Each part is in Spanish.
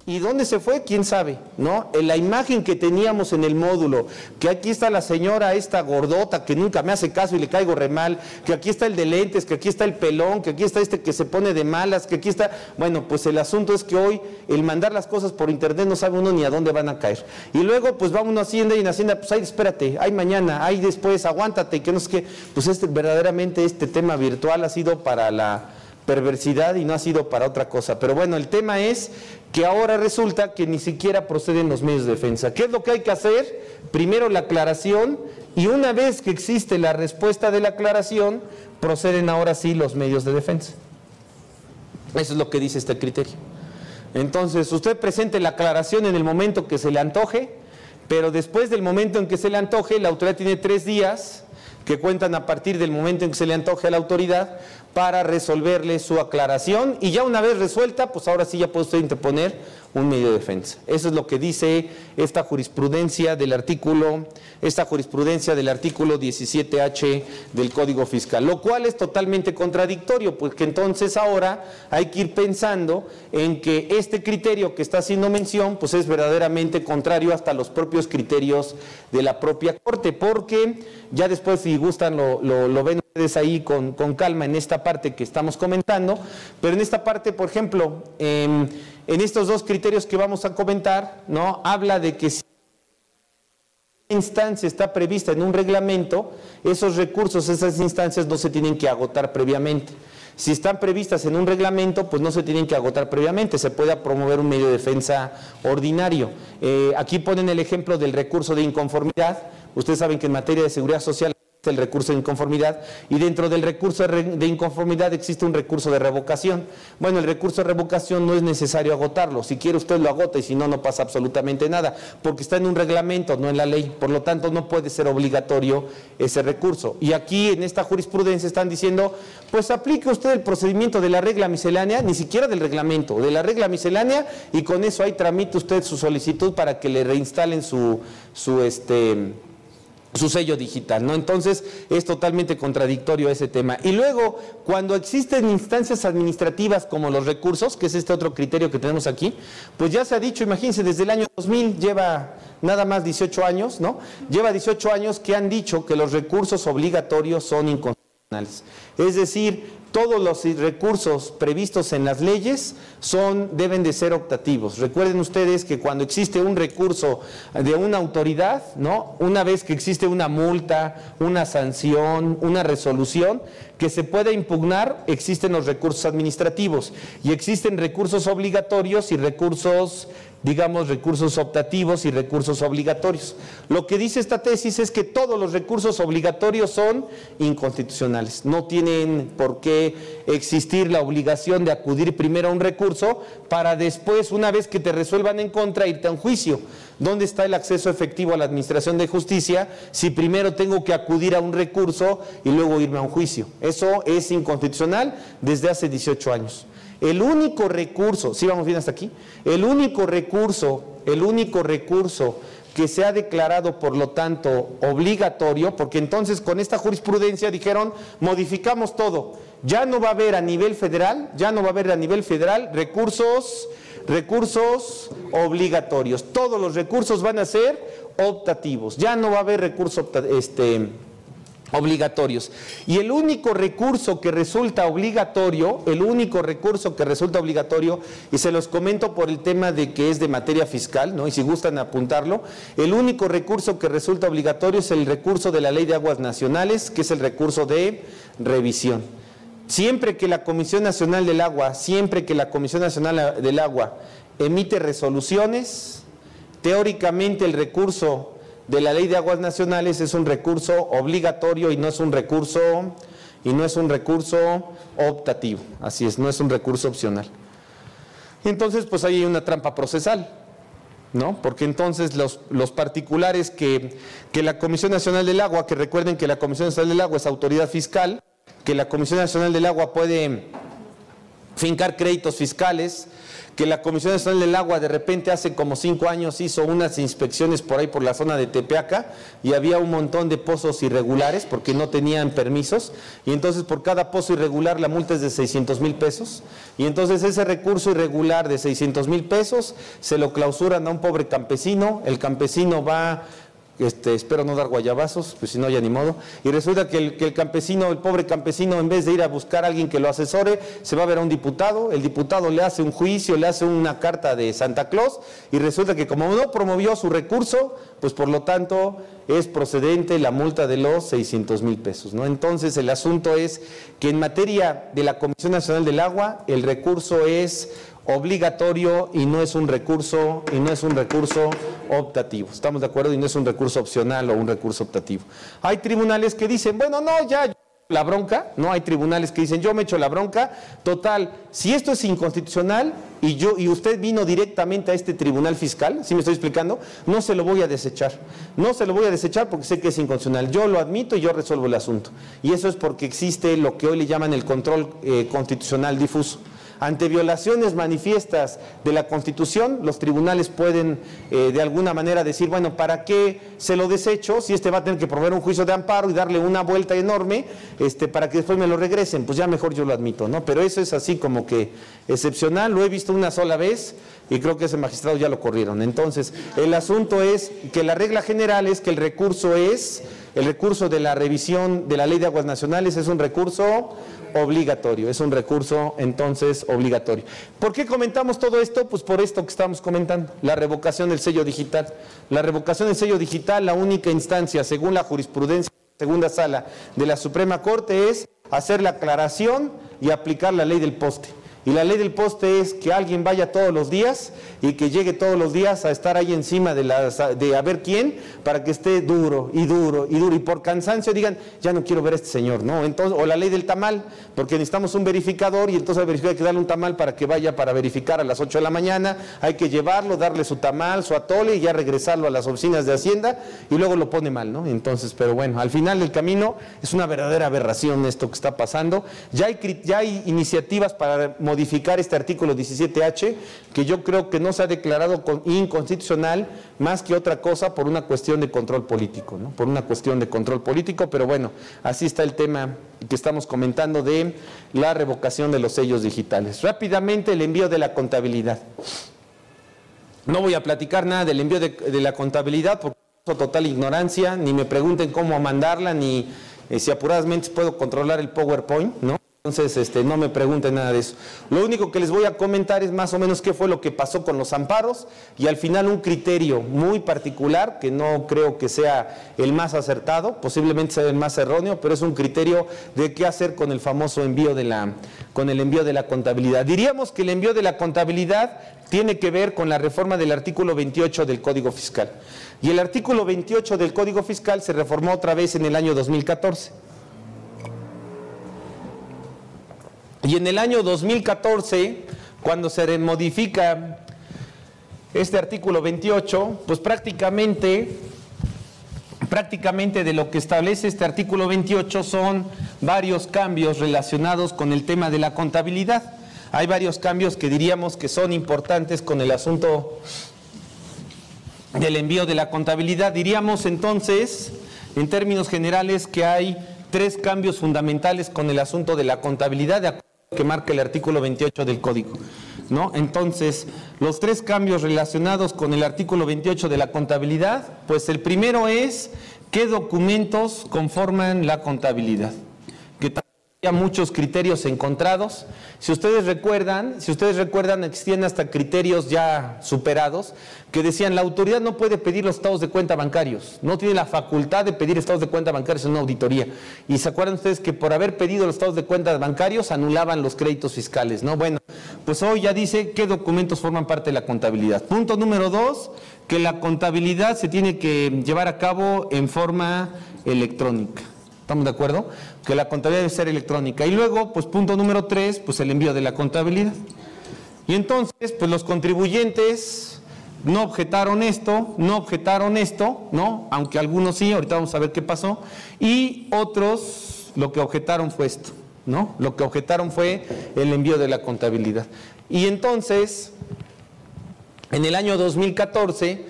¿Y dónde se fue? ¿Quién sabe? ¿No? En la imagen que teníamos en el módulo, que aquí está la señora esta gordota que nunca me hace caso y le caigo re mal, que aquí está el de lentes, que aquí está el pelón, que aquí está este que se pone de malas, que aquí está... Bueno, pues el asunto es que hoy el mandar las cosas por internet no sabe uno ni a dónde van a caer. Y luego pues va uno a Hacienda y en Hacienda, pues ahí espérate, ahí mañana, ahí después, aguántate, que no sé qué. Pues verdaderamente este tema virtual ha sido para la perversidad y no ha sido para otra cosa. Pero bueno, el tema es que ahora resulta que ni siquiera proceden los medios de defensa. ¿Qué es lo que hay que hacer? Primero la aclaración, y una vez que existe la respuesta de la aclaración, proceden ahora sí los medios de defensa. Eso es lo que dice este criterio. Entonces, usted presente la aclaración en el momento que se le antoje, pero después del momento en que se le antoje, la autoridad tiene 3 días que cuentan a partir del momento en que se le antoje a la autoridad para resolverle su aclaración, y ya una vez resuelta, pues ahora sí ya puede usted interponer un medio de defensa. Eso es lo que dice esta jurisprudencia del artículo 17H del Código Fiscal, lo cual es totalmente contradictorio, porque entonces ahora hay que ir pensando en que este criterio que está haciendo mención, pues es verdaderamente contrario hasta los propios criterios de la propia Corte, porque ya después, si gustan, lo ven ustedes ahí con calma en esta parte que estamos comentando, pero en esta parte, por ejemplo, en estos 2 criterios que vamos a comentar, ¿no? Habla de que si una instancia está prevista en un reglamento, esos recursos, esas instancias no se tienen que agotar previamente. Si están previstas en un reglamento, pues no se tienen que agotar previamente, se puede promover un medio de defensa ordinario. Aquí ponen el ejemplo del recurso de inconformidad. Ustedes saben que en materia de seguridad social el recurso de inconformidad, y dentro del recurso de inconformidad existe un recurso de revocación. Bueno, el recurso de revocación no es necesario agotarlo, si quiere usted lo agota y si no, no pasa absolutamente nada, porque está en un reglamento, no en la ley, por lo tanto no puede ser obligatorio ese recurso. Y aquí en esta jurisprudencia están diciendo, pues aplique usted el procedimiento de la regla miscelánea, ni siquiera del reglamento, de la regla miscelánea, y con eso ahí tramite usted su solicitud para que le reinstalen su sello digital, ¿no? Entonces es totalmente contradictorio ese tema. Y luego, cuando existen instancias administrativas como los recursos, que es este otro criterio que tenemos aquí, pues ya se ha dicho, imagínense, desde el año 2000 lleva nada más 18 años, ¿no? Lleva 18 años que han dicho que los recursos obligatorios son inconstitucionales. Es decir, todos los recursos previstos en las leyes deben de ser optativos. Recuerden ustedes que cuando existe un recurso de una autoridad, ¿no? Una vez que existe una multa, una sanción, una resolución que se pueda impugnar, existen los recursos administrativos, y existen recursos obligatorios y recursos, digamos, recursos optativos y recursos obligatorios. Lo que dice esta tesis es que todos los recursos obligatorios son inconstitucionales, no tienen por qué existir la obligación de acudir primero a un recurso para después, una vez que te resuelvan en contra, irte a un juicio. ¿Dónde está el acceso efectivo a la administración de justicia si primero tengo que acudir a un recurso y luego irme a un juicio? Eso es inconstitucional desde hace 18 años. El único recurso, ¿sí vamos bien hasta aquí? El único recurso que se ha declarado, por lo tanto, obligatorio, porque entonces con esta jurisprudencia dijeron, modificamos todo, ya no va a haber a nivel federal, recursos obligatorios, todos los recursos van a ser optativos, ya no va a haber recursos obligatorios. Y el único recurso que resulta obligatorio, y se los comento por el tema de que es de materia fiscal, ¿no? Y si gustan apuntarlo, el único recurso que resulta obligatorio es el recurso de la Ley de Aguas Nacionales, que es el recurso de revisión. Siempre que la Comisión Nacional del Agua, emite resoluciones, teóricamente el recurso de la Ley de Aguas Nacionales es un recurso obligatorio y no es un recurso optativo, así es, no es un recurso opcional. Entonces, pues ahí hay una trampa procesal, ¿no? Porque entonces los particulares que la Comisión Nacional del Agua, que recuerden que la Comisión Nacional del Agua es autoridad fiscal, que la Comisión Nacional del Agua puede fincar créditos fiscales, que la Comisión Nacional del Agua de repente hace como 5 años hizo unas inspecciones por ahí por la zona de Tepeaca y había un montón de pozos irregulares porque no tenían permisos, y entonces por cada pozo irregular la multa es de 600,000 pesos, y entonces ese recurso irregular de 600,000 pesos se lo clausuran a un pobre campesino, el campesino va... espero no dar guayabazos, pues si no ya ni modo, y resulta que el campesino, el pobre campesino, en vez de ir a buscar a alguien que lo asesore, se va a ver a un diputado, el diputado le hace un juicio, le hace una carta de Santa Claus, y resulta que como no promovió su recurso, pues por lo tanto es procedente la multa de los 600,000 pesos, ¿no? Entonces el asunto es que en materia de la Comisión Nacional del Agua, el recurso es obligatorio y no es un recurso optativo. ¿Estamos de acuerdo? Y no es un recurso opcional o un recurso optativo. Hay tribunales que dicen, bueno, no, ya la bronca, no, hay tribunales que dicen, yo me echo la bronca, total, si esto es inconstitucional y usted vino directamente a este tribunal fiscal, ¿sí me estoy explicando? No se lo voy a desechar. No se lo voy a desechar porque sé que es inconstitucional. Yo lo admito y yo resuelvo el asunto. Y eso es porque existe lo que hoy le llaman el control constitucional difuso. Ante violaciones manifiestas de la Constitución, los tribunales pueden de alguna manera decir, bueno, ¿para qué se lo desecho si va a tener que promover un juicio de amparo y darle una vuelta enorme para que después me lo regresen? Pues ya mejor yo lo admito, ¿no? Pero eso es así como que excepcional, lo he visto una sola vez y creo que ese magistrado ya lo corrieron. Entonces, el asunto es que la regla general es que el recurso de la revisión de la Ley de Aguas Nacionales es un recurso obligatorio, es un recurso entonces obligatorio. ¿Por qué comentamos todo esto? Pues por esto que estamos comentando, la revocación del sello digital. La revocación del sello digital, la única instancia, según la jurisprudencia de la segunda sala de la Suprema Corte, es hacer la aclaración y aplicar la ley del poste. Y la ley del poste es que alguien vaya todos los días y que llegue todos los días a estar ahí encima de a ver quién, para que esté duro y duro y duro, y por cansancio digan, ya no quiero ver a este señor, ¿no? Entonces, o la ley del tamal, porque necesitamos un verificador y entonces al verificador hay que darle un tamal para que vaya para verificar a las 8 de la mañana, hay que llevarlo, darle su tamal, su atole y ya regresarlo a las oficinas de Hacienda y luego lo pone mal, ¿no? Entonces, pero bueno, al final del camino es una verdadera aberración esto que está pasando. Ya hay iniciativas para modificar este artículo 17H, que yo creo que no se ha declarado inconstitucional más que otra cosa por una cuestión de control político, ¿no? Por una cuestión de control político, pero bueno, así está el tema que estamos comentando de la revocación de los sellos digitales. Rápidamente, el envío de la contabilidad. No voy a platicar nada del envío de la contabilidad porque es total ignorancia, ni me pregunten cómo mandarla, ni si apuradamente puedo controlar el PowerPoint, ¿no? Entonces, no me pregunten nada de eso. Lo único que les voy a comentar es más o menos qué fue lo que pasó con los amparos y al final un criterio muy particular, que no creo que sea el más acertado, posiblemente sea el más erróneo, pero es un criterio de qué hacer con el famoso envío de la contabilidad. Diríamos que el envío de la contabilidad tiene que ver con la reforma del artículo 28 del Código Fiscal. Y el artículo 28 del Código Fiscal se reformó otra vez en el año 2014. Y en el año 2014, cuando se modifica este artículo 28, pues prácticamente de lo que establece este artículo 28 son varios cambios relacionados con el tema de la contabilidad. Hay varios cambios que diríamos que son importantes con el asunto del envío de la contabilidad. Diríamos entonces, en términos generales, que hay 3 cambios fundamentales con el asunto de la contabilidad, de acuerdo que marca el artículo 28 del Código, ¿no? Entonces, los 3 cambios relacionados con el artículo 28 de la contabilidad, pues el primero es qué documentos conforman la contabilidad, que también hay muchos criterios encontrados. Si ustedes recuerdan, existían hasta criterios ya superados que decían la autoridad no puede pedir los estados de cuenta bancarios, no tiene la facultad de pedir estados de cuenta bancarios en una auditoría. Y se acuerdan ustedes que por haber pedido los estados de cuenta bancarios anulaban los créditos fiscales, ¿no? Bueno, pues hoy ya dice qué documentos forman parte de la contabilidad. Punto número 2, que la contabilidad se tiene que llevar a cabo en forma electrónica. ¿Estamos de acuerdo? Que la contabilidad debe ser electrónica. Y luego, pues punto número 3, pues el envío de la contabilidad. Y entonces, pues los contribuyentes no objetaron esto, ¿no? Aunque algunos sí, ahorita vamos a ver qué pasó. Y otros, lo que objetaron fue esto, ¿no? Lo que objetaron fue el envío de la contabilidad. Y entonces, en el año 2014,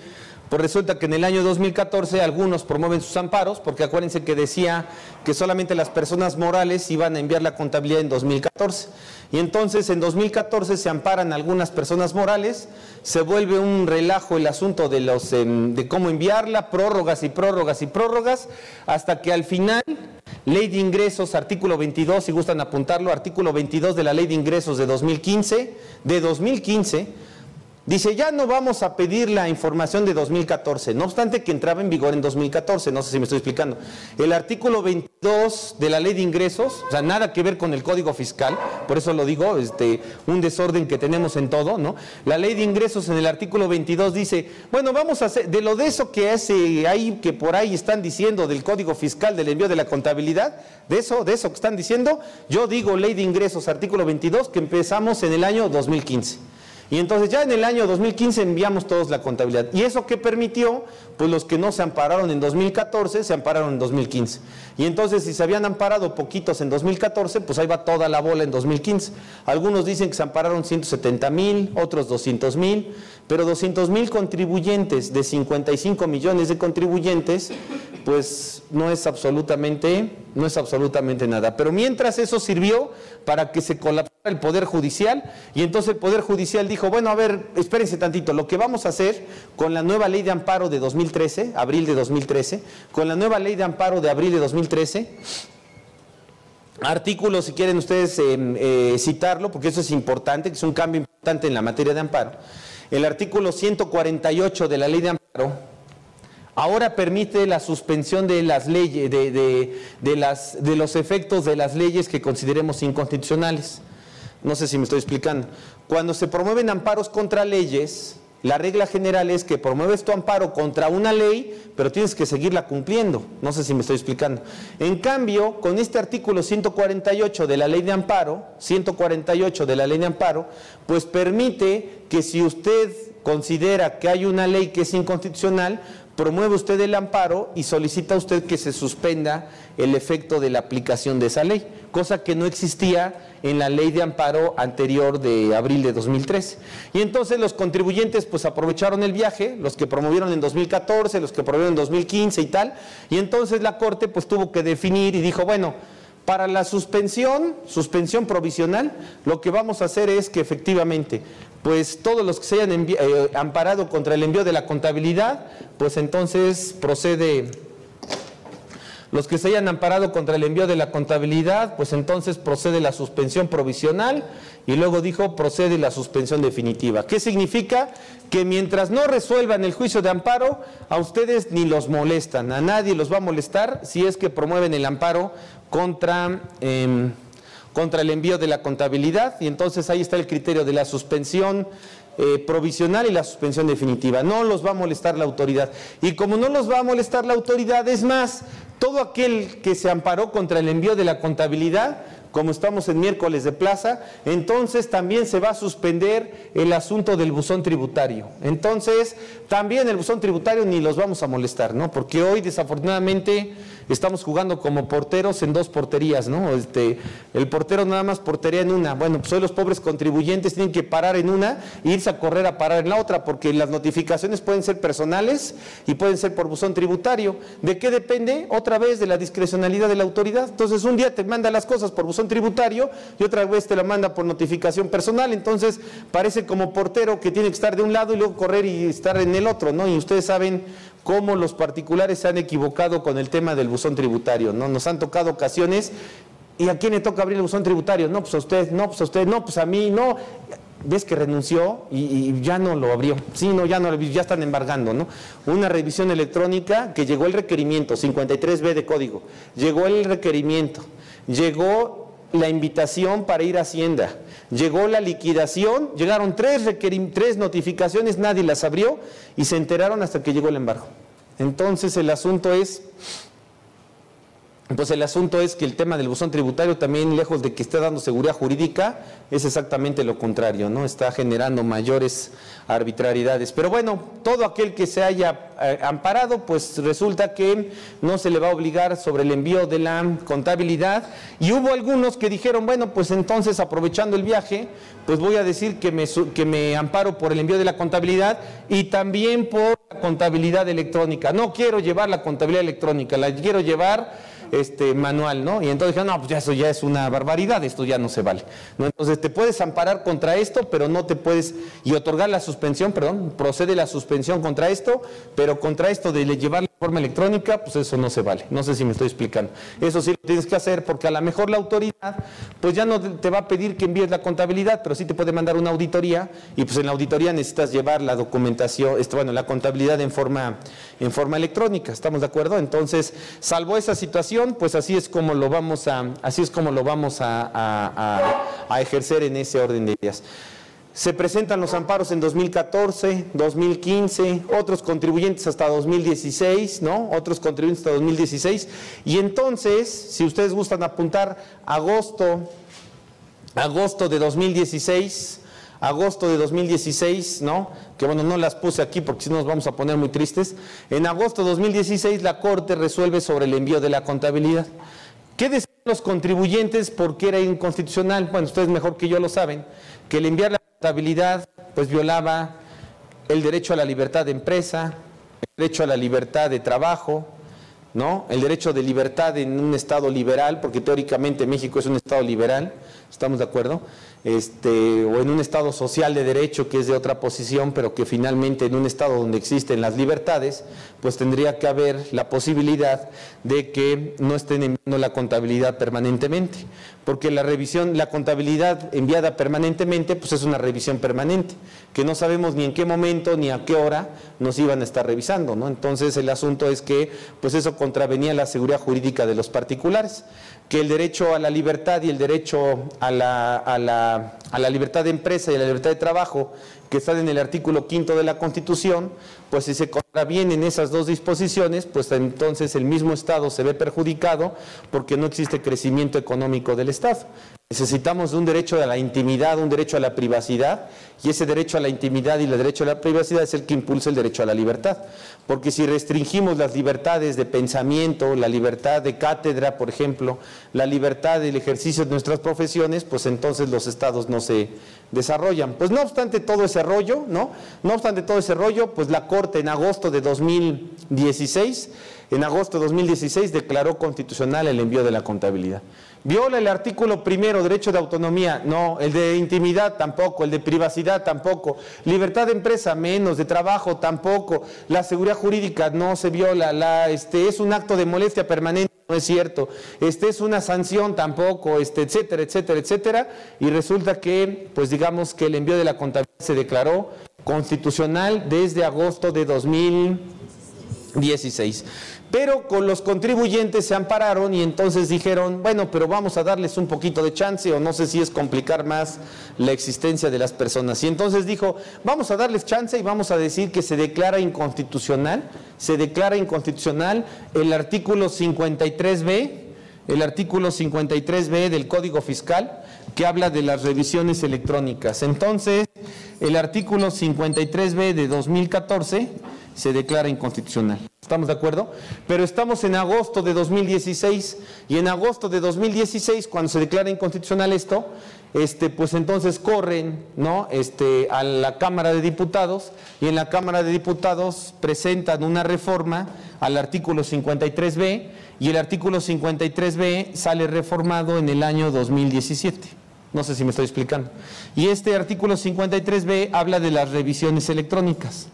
pues resulta que en el año 2014 algunos promueven sus amparos, porque acuérdense que decía que solamente las personas morales iban a enviar la contabilidad en 2014. Y entonces en 2014 se amparan algunas personas morales, se vuelve un relajo el asunto de cómo enviarla, prórrogas y prórrogas y prórrogas, hasta que al final, Ley de Ingresos, artículo 22, si gustan apuntarlo, artículo 22 de la Ley de Ingresos de 2015, dice, ya no vamos a pedir la información de 2014, no obstante que entraba en vigor en 2014, no sé si me estoy explicando. El artículo 22 de la Ley de Ingresos, o sea, nada que ver con el Código Fiscal, por eso lo digo, un desorden que tenemos en todo, ¿no? La Ley de Ingresos en el artículo 22 dice, bueno, vamos a hacer, de eso que hace ahí, que por ahí están diciendo del Código Fiscal, del envío de la contabilidad, de eso que están diciendo, yo digo Ley de Ingresos, artículo 22, que empezamos en el año 2015. Y entonces ya en el año 2015 enviamos todos la contabilidad. ¿Y eso qué permitió? Pues los que no se ampararon en 2014, se ampararon en 2015. Y entonces si se habían amparado poquitos en 2014, pues ahí va toda la bola en 2015. Algunos dicen que se ampararon 170,000, otros 200,000, pero 200,000 contribuyentes de 55 millones de contribuyentes, pues no es absolutamente nada. Pero mientras eso sirvió para que se colapsara el Poder Judicial, y entonces el Poder Judicial dijo, bueno, a ver, espérense tantito, lo que vamos a hacer con la nueva Ley de Amparo de 2013, abril de 2013, con la nueva Ley de Amparo de abril de 2013, artículo, si quieren ustedes citarlo, porque eso es importante, que es un cambio importante en la materia de amparo. El artículo 148 de la Ley de Amparo ahora permite la suspensión de las leyes, de los efectos de las leyes que consideremos inconstitucionales. No sé si me estoy explicando. Cuando se promueven amparos contra leyes, la regla general es que promueves tu amparo contra una ley, pero tienes que seguirla cumpliendo. No sé si me estoy explicando. En cambio, con este artículo 148 de la Ley de Amparo, pues permite que si usted considera que hay una ley que es inconstitucional, promueve usted el amparo y solicita usted que se suspenda el efecto de la aplicación de esa ley, cosa que no existía en la ley de amparo anterior de abril de 2013. Y entonces los contribuyentes pues aprovecharon el viaje, los que promovieron en 2014, los que promovieron en 2015 y tal, y entonces la Corte pues tuvo que definir y dijo, bueno, para la suspensión provisional, lo que vamos a hacer es que efectivamente, pues todos los que se hayan amparado contra el envío de la contabilidad, pues entonces procede, los que se hayan amparado contra el envío de la contabilidad, pues entonces procede la suspensión provisional y luego dijo procede la suspensión definitiva. ¿Qué significa? Que mientras no resuelvan el juicio de amparo, a ustedes ni los molestan, a nadie los va a molestar si es que promueven el amparo contra el envío de la contabilidad, y entonces ahí está el criterio de la suspensión provisional y la suspensión definitiva. No los va a molestar la autoridad, y como no los va a molestar la autoridad, es más, todo aquel que se amparó contra el envío de la contabilidad, como estamos en miércoles de plaza, entonces también se va a suspender el asunto del buzón tributario. Entonces, también el buzón tributario ni los vamos a molestar, ¿no? Porque hoy, desafortunadamente, estamos jugando como porteros en dos porterías, ¿no? El portero nada más portería en una. Bueno, pues hoy los pobres contribuyentes tienen que parar en una e irse a correr a parar en la otra, porque las notificaciones pueden ser personales y pueden ser por buzón tributario. ¿De qué depende? Otra vez de la discrecionalidad de la autoridad. Entonces, un día te manda las cosas por buzón tributario y otra vez te la manda por notificación personal. Entonces, parece como portero que tiene que estar de un lado y luego correr y estar en el otro, ¿no? Y ustedes saben cómo los particulares se han equivocado con el tema del buzón tributario, ¿no? Nos han tocado ocasiones, ¿y a quién le toca abrir el buzón tributario? No, pues a usted, no, pues a usted, no, pues a mí, no. Ves que renunció y ya no lo abrió. Sí, no, ya no lo abrió, ya están embargando, ¿no? Una revisión electrónica que llegó el requerimiento, 53B de código, llegó el requerimiento, llegó la invitación para ir a Hacienda, llegó la liquidación, llegaron tres notificaciones, nadie las abrió y se enteraron hasta que llegó el embargo. Entonces el asunto es Pues el asunto es que el tema del buzón tributario también, lejos de que esté dando seguridad jurídica, es exactamente lo contrario, ¿no? Está generando mayores arbitrariedades. Pero bueno, todo aquel que se haya amparado, pues resulta que no se le va a obligar sobre el envío de la contabilidad. Y hubo algunos que dijeron, bueno, pues entonces aprovechando el viaje, pues voy a decir que me amparo por el envío de la contabilidad y también por la contabilidad electrónica. No quiero llevar la contabilidad electrónica, la quiero llevar manual, ¿no? Y entonces dijeron, no, pues ya eso ya es una barbaridad, esto ya no se vale, ¿no? Entonces te puedes amparar contra esto, pero no te puedes, y otorgar la suspensión, perdón, procede la suspensión contra esto, pero contra esto de llevar la forma electrónica, pues eso no se vale. No sé si me estoy explicando. Eso sí lo tienes que hacer porque a lo mejor la autoridad, pues ya no te va a pedir que envíes la contabilidad, pero sí te puede mandar una auditoría, y pues en la auditoría necesitas llevar la documentación, bueno, la contabilidad en forma electrónica, ¿estamos de acuerdo? Entonces, salvo esa situación, pues así es como lo vamos a ejercer en ese orden de ideas. Se presentan los amparos en 2014, 2015, otros contribuyentes hasta 2016, ¿no? Otros contribuyentes hasta 2016. Y entonces, si ustedes gustan apuntar, agosto de 2016, ¿no? Que bueno, no las puse aquí porque si no nos vamos a poner muy tristes. En agosto de 2016 la Corte resuelve sobre el envío de la contabilidad. ¿Qué decían los contribuyentes? Porque era inconstitucional. Bueno, ustedes mejor que yo lo saben, que el enviar la contabilidad pues violaba el derecho a la libertad de empresa, el derecho a la libertad de trabajo, ¿no? El derecho de libertad en un Estado liberal, porque teóricamente México es un Estado liberal, ¿estamos de acuerdo? O en un Estado social de derecho, que es de otra posición, pero que finalmente en un Estado donde existen las libertades, pues tendría que haber la posibilidad de que no estén enviando la contabilidad permanentemente, porque la contabilidad enviada permanentemente, pues es una revisión permanente, que no sabemos ni en qué momento ni a qué hora nos iban a estar revisando, ¿no? Entonces el asunto es que, pues eso contravenía la seguridad jurídica de los particulares, que el derecho a la libertad y el derecho a la libertad de empresa y a la libertad de trabajo, que están en el artículo 5 de la Constitución, pues si se contravienen esas dos disposiciones, pues entonces el mismo Estado se ve perjudicado porque no existe crecimiento económico del Estado. Necesitamos un derecho a la intimidad, un derecho a la privacidad, y ese derecho a la intimidad y el derecho a la privacidad es el que impulsa el derecho a la libertad. Porque si restringimos las libertades de pensamiento, la libertad de cátedra, por ejemplo, la libertad del ejercicio de nuestras profesiones, pues entonces los estados no se desarrollan. Pues no obstante todo ese rollo, ¿no? No obstante todo ese rollo, pues la Corte en agosto de 2016 declaró constitucional el envío de la contabilidad. ¿Viola el artículo primero, derecho de autonomía? No. El de intimidad tampoco, el de privacidad tampoco, libertad de empresa menos, de trabajo tampoco, la seguridad jurídica no se viola, es un acto de molestia permanente, no es cierto, es una sanción tampoco, etcétera, etcétera, etcétera, y resulta que, pues digamos que el envío de la contabilidad se declaró constitucional desde agosto de 2016. Pero con los contribuyentes se ampararon y entonces dijeron, bueno, pero vamos a darles un poquito de chance, o no sé si es complicar más la existencia de las personas. Y entonces dijo, vamos a darles chance y vamos a decir que se declara inconstitucional el artículo 53B, del Código Fiscal, que habla de las revisiones electrónicas. Entonces, el artículo 53B de 2014 se declara inconstitucional. ¿Estamos de acuerdo? Pero estamos en agosto de 2016, y en agosto de 2016, cuando se declara inconstitucional esto, pues entonces corren, ¿no? A la Cámara de Diputados, y en la Cámara de Diputados presentan una reforma al artículo 53B, y el artículo 53B sale reformado en el año 2017. No sé si me estoy explicando. Y este artículo 53B habla de las revisiones electrónicas.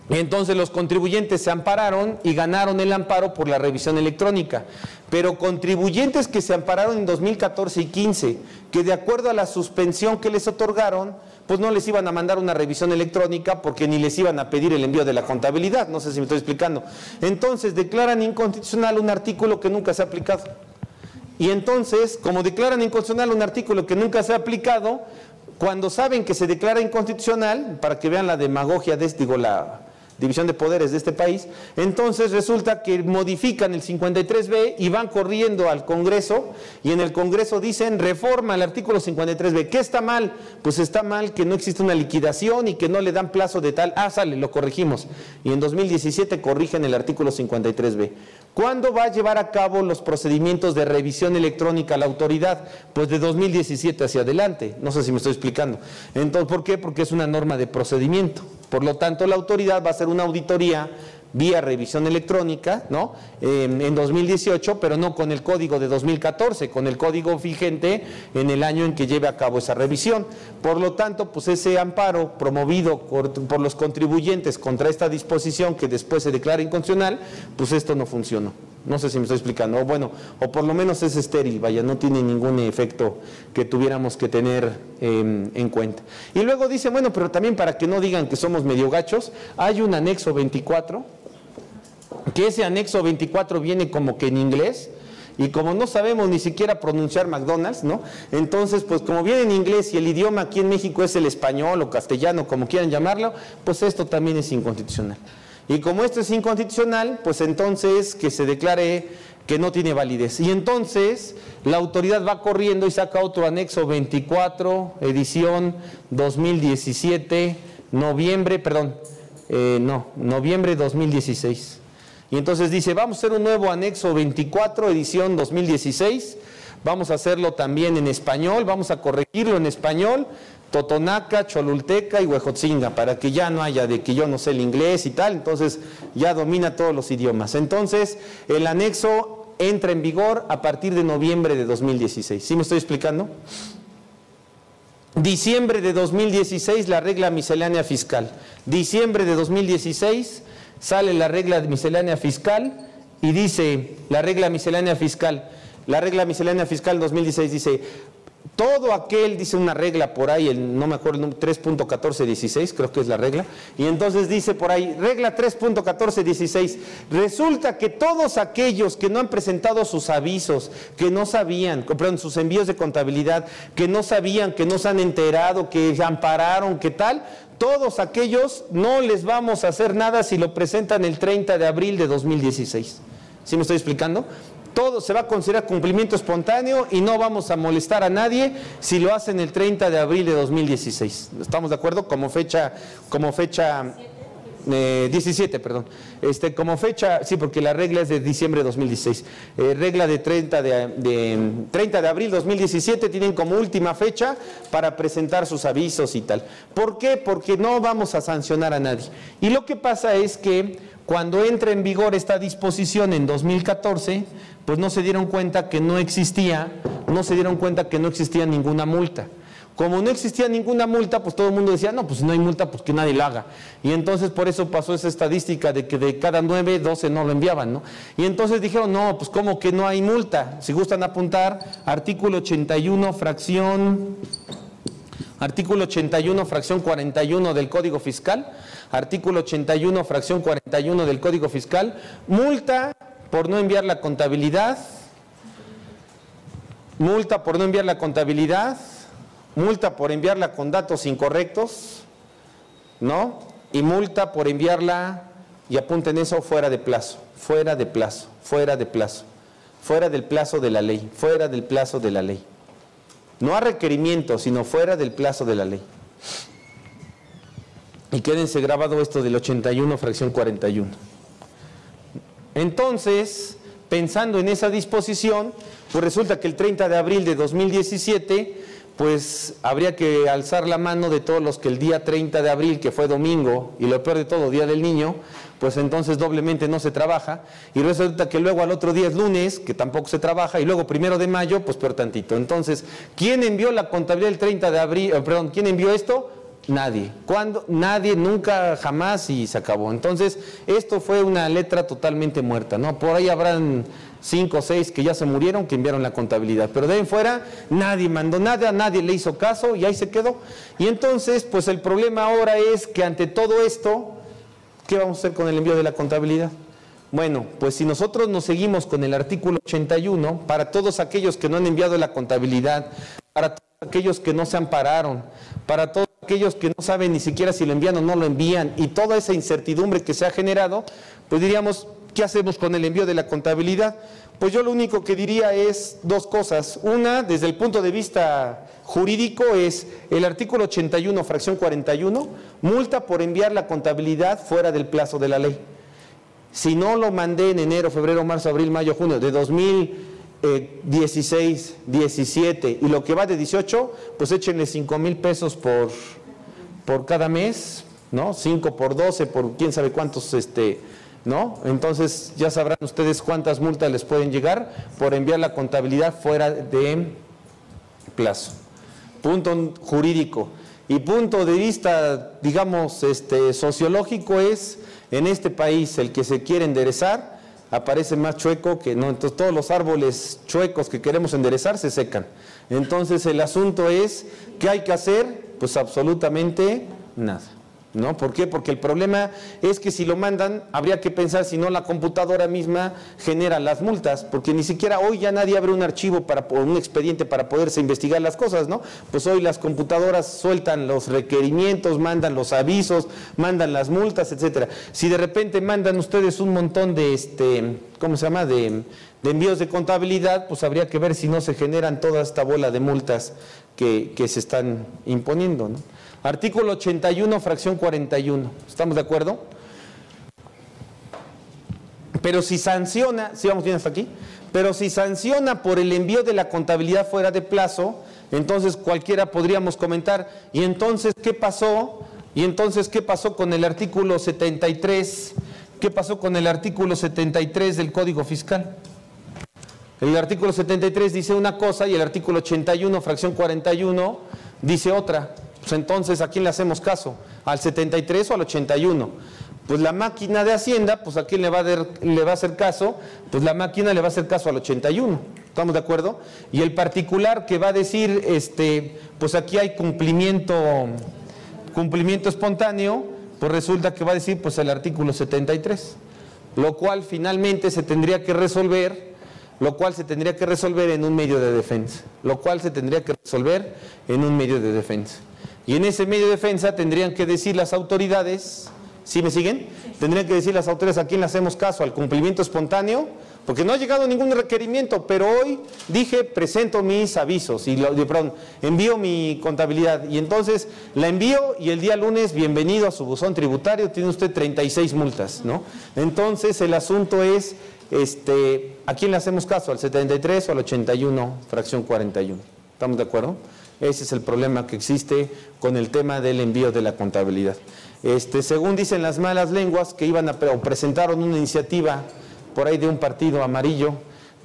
Entonces los contribuyentes se ampararon y ganaron el amparo por la revisión electrónica, pero contribuyentes que se ampararon en 2014 y 15, que de acuerdo a la suspensión que les otorgaron, pues no les iban a mandar una revisión electrónica porque ni les iban a pedir el envío de la contabilidad. No sé si me estoy explicando. Entonces declaran inconstitucional un artículo que nunca se ha aplicado. Y entonces, como declaran inconstitucional un artículo que nunca se ha aplicado, cuando saben que se declara inconstitucional, para que vean la demagogia división de poderes de este país. Entonces resulta que modifican el 53B y van corriendo al Congreso, y en el Congreso dicen reforma al artículo 53B. ¿Qué está mal? Pues está mal que no existe una liquidación y que no le dan plazo de tal. Ah, sale, lo corregimos. Y en 2017 corrigen el artículo 53B. ¿Cuándo va a llevar a cabo los procedimientos de revisión electrónica a la autoridad? Pues de 2017 hacia adelante. No sé si me estoy explicando. Entonces, ¿por qué? Porque es una norma de procedimiento. Por lo tanto, la autoridad va a hacer una auditoría vía revisión electrónica, ¿no? En 2018, pero no con el código de 2014, con el código vigente en el año en que lleve a cabo esa revisión. Por lo tanto, pues ese amparo promovido por los contribuyentes contra esta disposición que después se declara inconstitucional, pues esto no funcionó. No sé si me estoy explicando, o bueno, o por lo menos es estéril, vaya, no tiene ningún efecto que tuviéramos que tener en cuenta. Y luego dice, bueno, pero también para que no digan que somos medio gachos, hay un anexo 24, que ese anexo 24 viene como que en inglés, y como no sabemos ni siquiera pronunciar McDonald's, ¿no? Entonces, pues como viene en inglés y el idioma aquí en México es el español o castellano, como quieran llamarlo, pues esto también es inconstitucional. Y como esto es inconstitucional, pues entonces que se declare que no tiene validez. Y entonces la autoridad va corriendo y saca otro anexo 24, edición 2017, noviembre 2016. Y entonces dice, vamos a hacer un nuevo anexo 24, edición 2016, vamos a hacerlo también en español, vamos a corregirlo en español, totonaca, cholulteca y huejotzinga, para que ya no haya de que yo no sé el inglés y tal, entonces ya domina todos los idiomas. Entonces el anexo entra en vigor a partir de noviembre de 2016. ¿Sí me estoy explicando? Diciembre de 2016 la regla miscelánea fiscal. Diciembre de 2016 sale la regla miscelánea fiscal y dice la regla miscelánea fiscal 2016 dice, todo aquel, dice una regla por ahí, no me acuerdo, 3.1416, creo que es la regla, y entonces dice por ahí, regla 3.1416, resulta que todos aquellos que no han presentado sus avisos, que no sabían, perdón, sus envíos de contabilidad, que no sabían, que no se han enterado, que se ampararon, que tal, todos aquellos no les vamos a hacer nada si lo presentan el 30 de abril de 2016. ¿Sí me estoy explicando? Todo se va a considerar cumplimiento espontáneo y no vamos a molestar a nadie si lo hacen el 30 de abril de 2016. ¿Estamos de acuerdo? Como fecha 17, perdón. Como fecha, sí, porque la regla es de diciembre de 2016. Regla de 30 de abril 2017 tienen como última fecha para presentar sus avisos y tal. ¿Por qué? Porque no vamos a sancionar a nadie. Y lo que pasa es que cuando entra en vigor esta disposición en 2014, pues no se dieron cuenta que no existía ninguna multa. Como no existía ninguna multa, pues todo el mundo decía, no, pues si no hay multa, pues que nadie lo haga. Y entonces por eso pasó esa estadística de que de cada 9, 12 no lo enviaban, ¿no? Y entonces dijeron, no, pues ¿cómo que no hay multa? Si gustan apuntar, artículo 81, fracción 41 del Código Fiscal, artículo 81, fracción 41 del Código Fiscal, multa por no enviar la contabilidad, multa por enviarla con datos incorrectos, ¿no? Y multa por enviarla, y apunten eso, fuera del plazo de la ley. No a requerimiento, sino fuera del plazo de la ley. Y quédense grabado esto del 81, fracción 41. Entonces, pensando en esa disposición, pues resulta que el 30 de abril de 2017, pues habría que alzar la mano de todos los que el día 30 de abril, que fue domingo, y lo peor de todo, Día del Niño, pues entonces doblemente no se trabaja, y resulta que luego al otro día es lunes, que tampoco se trabaja, y luego 1 de mayo, pues peor tantito. Entonces, ¿quién envió la contabilidad el 30 de abril? ¿Quién envió esto? Nadie. ¿Cuándo? Nadie, nunca, jamás, y se acabó. Entonces, esto fue una letra totalmente muerta, ¿no? Por ahí habrán 5 o 6 que ya se murieron, que enviaron la contabilidad, pero de ahí en fuera nadie mandó nada, nadie le hizo caso y ahí se quedó. Y entonces, pues el problema ahora es que ante todo esto, ¿qué vamos a hacer con el envío de la contabilidad? Bueno, pues si nosotros nos seguimos con el artículo 81, para todos aquellos que no han enviado la contabilidad, para todos aquellos que no se ampararon, para todos aquellos que no saben ni siquiera si lo envían o no lo envían, y toda esa incertidumbre que se ha generado, pues diríamos, ¿qué hacemos con el envío de la contabilidad? Pues yo lo único que diría es dos cosas. Una, desde el punto de vista jurídico, es el artículo 81, fracción 41, multa por enviar la contabilidad fuera del plazo de la ley. Si no lo mandé en enero, febrero, marzo, abril, mayo, junio de 2016, 17 y lo que va de 18, pues échenle 5,000 pesos por cada mes, ¿no? 5 por 12, por quién sabe cuántos, ¿no? Entonces ya sabrán ustedes cuántas multas les pueden llegar por enviar la contabilidad fuera de plazo. Punto jurídico. Y punto de vista, digamos, sociológico es, en este país, el que se quiere enderezar, aparece más chueco que no. Entonces todos los árboles chuecos que queremos enderezar se secan. Entonces el asunto es, ¿qué hay que hacer? Pues absolutamente nada, ¿no? ¿Por qué? Porque el problema es que si lo mandan, habría que pensar si no la computadora misma genera las multas, porque ni siquiera hoy ya nadie abre un archivo o un expediente para poderse investigar las cosas, ¿no? Pues hoy las computadoras sueltan los requerimientos, mandan los avisos, mandan las multas, etcétera. Si de repente mandan ustedes un montón de, ¿cómo se llama?, de envíos de contabilidad, pues habría que ver si no se generan toda esta bola de multas que se están imponiendo, ¿no? Artículo 81, fracción 41. ¿Estamos de acuerdo? Pero si sanciona, ¿sí vamos bien hasta aquí? Pero si sanciona por el envío de la contabilidad fuera de plazo, entonces cualquiera podríamos comentar, ¿y entonces qué pasó? ¿Y entonces qué pasó con el artículo 73? ¿Qué pasó con el artículo 73 del Código Fiscal? El artículo 73 dice una cosa y el artículo 81, fracción 41, dice otra. Pues entonces, ¿a quién le hacemos caso? ¿Al 73 o al 81? Pues la máquina de Hacienda, pues ¿a quién le va a hacer caso? Pues la máquina le va a hacer caso al 81. ¿Estamos de acuerdo? Y el particular que va a decir, pues aquí hay cumplimiento espontáneo, pues resulta que va a decir pues el artículo 73. Lo cual finalmente se tendría que resolver en un medio de defensa. Y en ese medio de defensa tendrían que decir las autoridades, ¿sí me siguen? Tendrían que decir las autoridades a quién le hacemos caso, al cumplimiento espontáneo, porque no ha llegado ningún requerimiento, pero hoy dije, presento mis avisos, envío mi contabilidad, y entonces la envío y el día lunes, bienvenido a su buzón tributario, tiene usted 36 multas, ¿no? Entonces el asunto es, ¿a quién le hacemos caso? ¿Al 73 o al 81, fracción 41? ¿Estamos de acuerdo? Ese es el problema que existe con el tema del envío de la contabilidad. Según dicen las malas lenguas, que presentaron una iniciativa por ahí de un partido amarillo,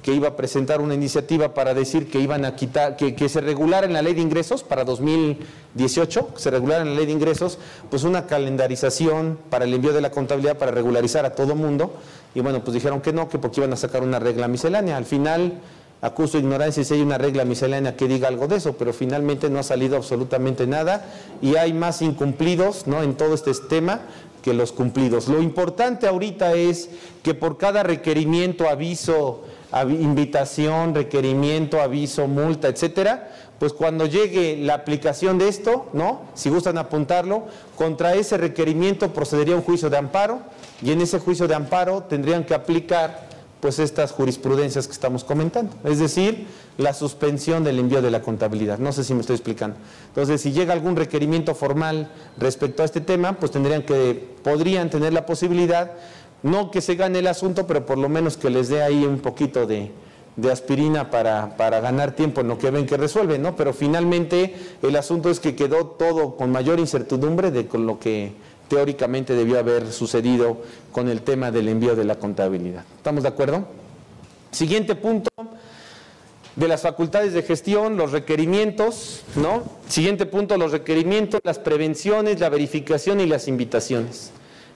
que iba a presentar una iniciativa para decir que iban a quitar, que se regulara en la ley de ingresos para 2018, que se regulara en la ley de ingresos, pues una calendarización para el envío de la contabilidad para regularizar a todo mundo, y bueno, pues dijeron que no, que porque iban a sacar una regla miscelánea. Al final, acuso ignorancia si hay una regla miscelánea que diga algo de eso, pero finalmente no ha salido absolutamente nada y hay más incumplidos, ¿no?, en todo este tema que los cumplidos. Lo importante ahorita es que por cada requerimiento, aviso, invitación, requerimiento, aviso, multa, etcétera, pues cuando llegue la aplicación de esto, ¿no?, si gustan apuntarlo, contra ese requerimiento procedería un juicio de amparo y en ese juicio de amparo tendrían que aplicar pues estas jurisprudencias que estamos comentando, es decir, la suspensión del envío de la contabilidad. No sé si me estoy explicando. Entonces, si llega algún requerimiento formal respecto a este tema, pues podrían tener la posibilidad, no que se gane el asunto, pero por lo menos que les dé ahí un poquito de aspirina para ganar tiempo en lo que ven que resuelven, ¿no? Pero finalmente el asunto es que quedó todo con mayor incertidumbre con lo que teóricamente debió haber sucedido con el tema del envío de la contabilidad. ¿Estamos de acuerdo? Siguiente punto de las facultades de gestión, los requerimientos, ¿no? Siguiente punto, los requerimientos, las prevenciones, la verificación y las invitaciones.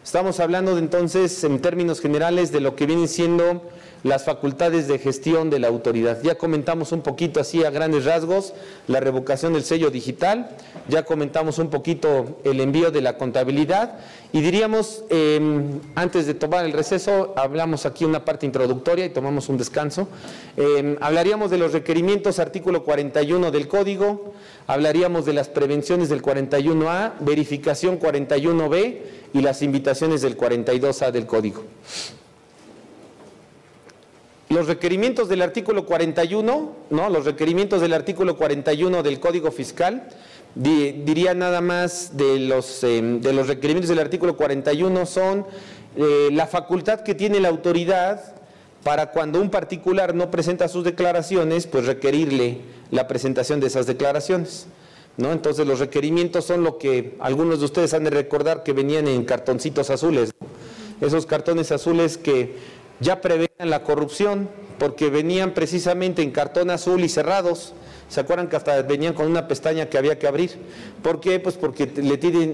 Estamos hablando de, entonces, en términos generales, de lo que vienen siendo las facultades de gestión de la autoridad. Ya comentamos un poquito así a grandes rasgos la revocación del sello digital, ya comentamos un poquito el envío de la contabilidad y diríamos, antes de tomar el receso, hablamos aquí una parte introductoria y tomamos un descanso. Hablaríamos de los requerimientos, artículo 41 del Código, hablaríamos de las prevenciones del 41A, verificación 41B y las invitaciones del 42A del Código. Los requerimientos del artículo 41, ¿no? Los requerimientos del artículo 41 del Código Fiscal, diría nada más de los requerimientos del artículo 41 son la facultad que tiene la autoridad para cuando un particular no presenta sus declaraciones, pues requerirle la presentación de esas declaraciones, ¿no? Entonces los requerimientos son lo que algunos de ustedes han de recordar que venían en cartoncitos azules, ¿no? Esos cartones azules que ya preveían la corrupción, porque venían precisamente en cartón azul y cerrados. ¿Se acuerdan que hasta venían con una pestaña que había que abrir? ¿Por qué? Pues porque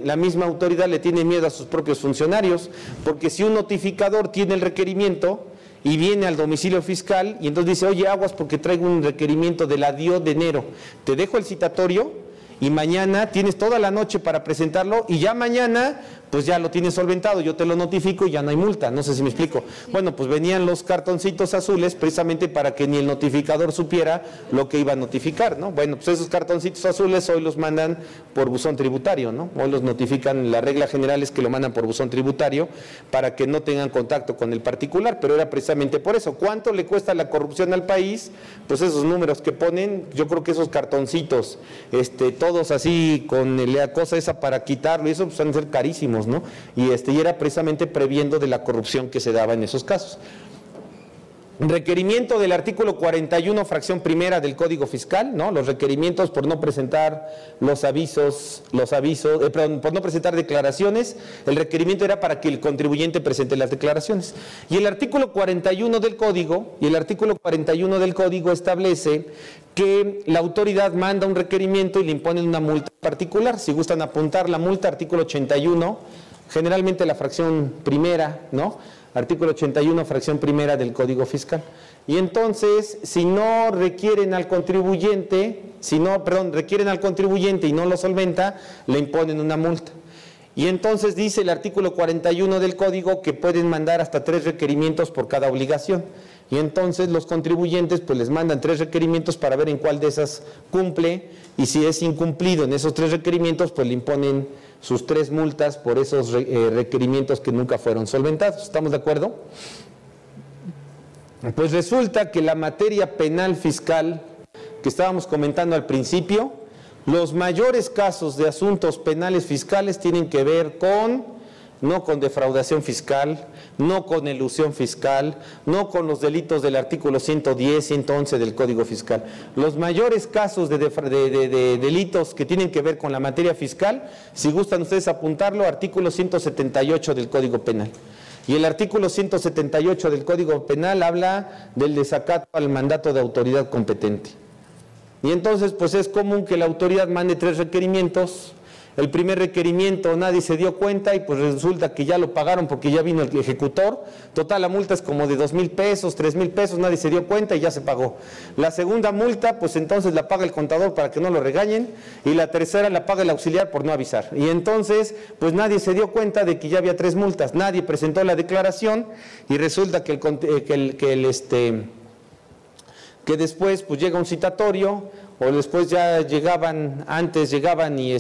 la misma autoridad le tiene miedo a sus propios funcionarios, porque si un notificador tiene el requerimiento y viene al domicilio fiscal y entonces dice, oye, aguas porque traigo un requerimiento de la DIO de enero, te dejo el citatorio y mañana tienes toda la noche para presentarlo y ya mañana pues ya lo tienes solventado, yo te lo notifico y ya no hay multa, no sé si me explico. Bueno, pues venían los cartoncitos azules precisamente para que ni el notificador supiera lo que iba a notificar, ¿no? Bueno, pues esos cartoncitos azules hoy los mandan por buzón tributario, ¿no? Hoy los notifican, la regla general es que lo mandan por buzón tributario para que no tengan contacto con el particular, pero era precisamente por eso. ¿Cuánto le cuesta la corrupción al país? Pues esos números que ponen, yo creo que esos cartoncitos, todos así con la cosa esa para quitarlo, y eso pues van a ser carísimos, ¿no? Y era precisamente previendo de la corrupción que se daba en esos casos. Requerimiento del artículo 41, fracción primera del Código Fiscal, ¿no? Los requerimientos por no presentar por no presentar declaraciones, el requerimiento era para que el contribuyente presente las declaraciones. Y el artículo 41 del Código, establece que la autoridad manda un requerimiento y le imponen una multa particular. Si gustan apuntar la multa, artículo 81, generalmente la fracción primera, ¿no? Artículo 81, fracción primera del Código Fiscal. Y entonces, si no requieren al contribuyente, requieren al contribuyente y no lo solventa, le imponen una multa. Y entonces dice el artículo 41 del Código que pueden mandar hasta 3 requerimientos por cada obligación. Y entonces los contribuyentes pues les mandan 3 requerimientos para ver en cuál de esas cumple, y si es incumplido en esos 3 requerimientos, pues le imponen sus 3 multas por esos requerimientos que nunca fueron solventados. ¿Estamos de acuerdo? Pues resulta que la materia penal fiscal que estábamos comentando al principio, los mayores casos de asuntos penales fiscales tienen que ver no con defraudación fiscal, no con elusión fiscal, no con los delitos del artículo 110, 111 del Código Fiscal. Los mayores casos de delitos que tienen que ver con la materia fiscal, si gustan ustedes apuntarlo, artículo 178 del Código Penal. Y el artículo 178 del Código Penal habla del desacato al mandato de autoridad competente. Y entonces, pues es común que la autoridad mande 3 requerimientos. El primer requerimiento nadie se dio cuenta y pues resulta que ya lo pagaron porque ya vino el ejecutor. Total, la multa es como de 2,000 pesos, 3,000 pesos, nadie se dio cuenta y ya se pagó. La segunda multa, pues entonces la paga el contador para que no lo regañen, y la tercera la paga el auxiliar por no avisar. Y entonces, pues nadie se dio cuenta de que ya había 3 multas, nadie presentó la declaración y resulta que después pues llega un citatorio, o después ya llegaban y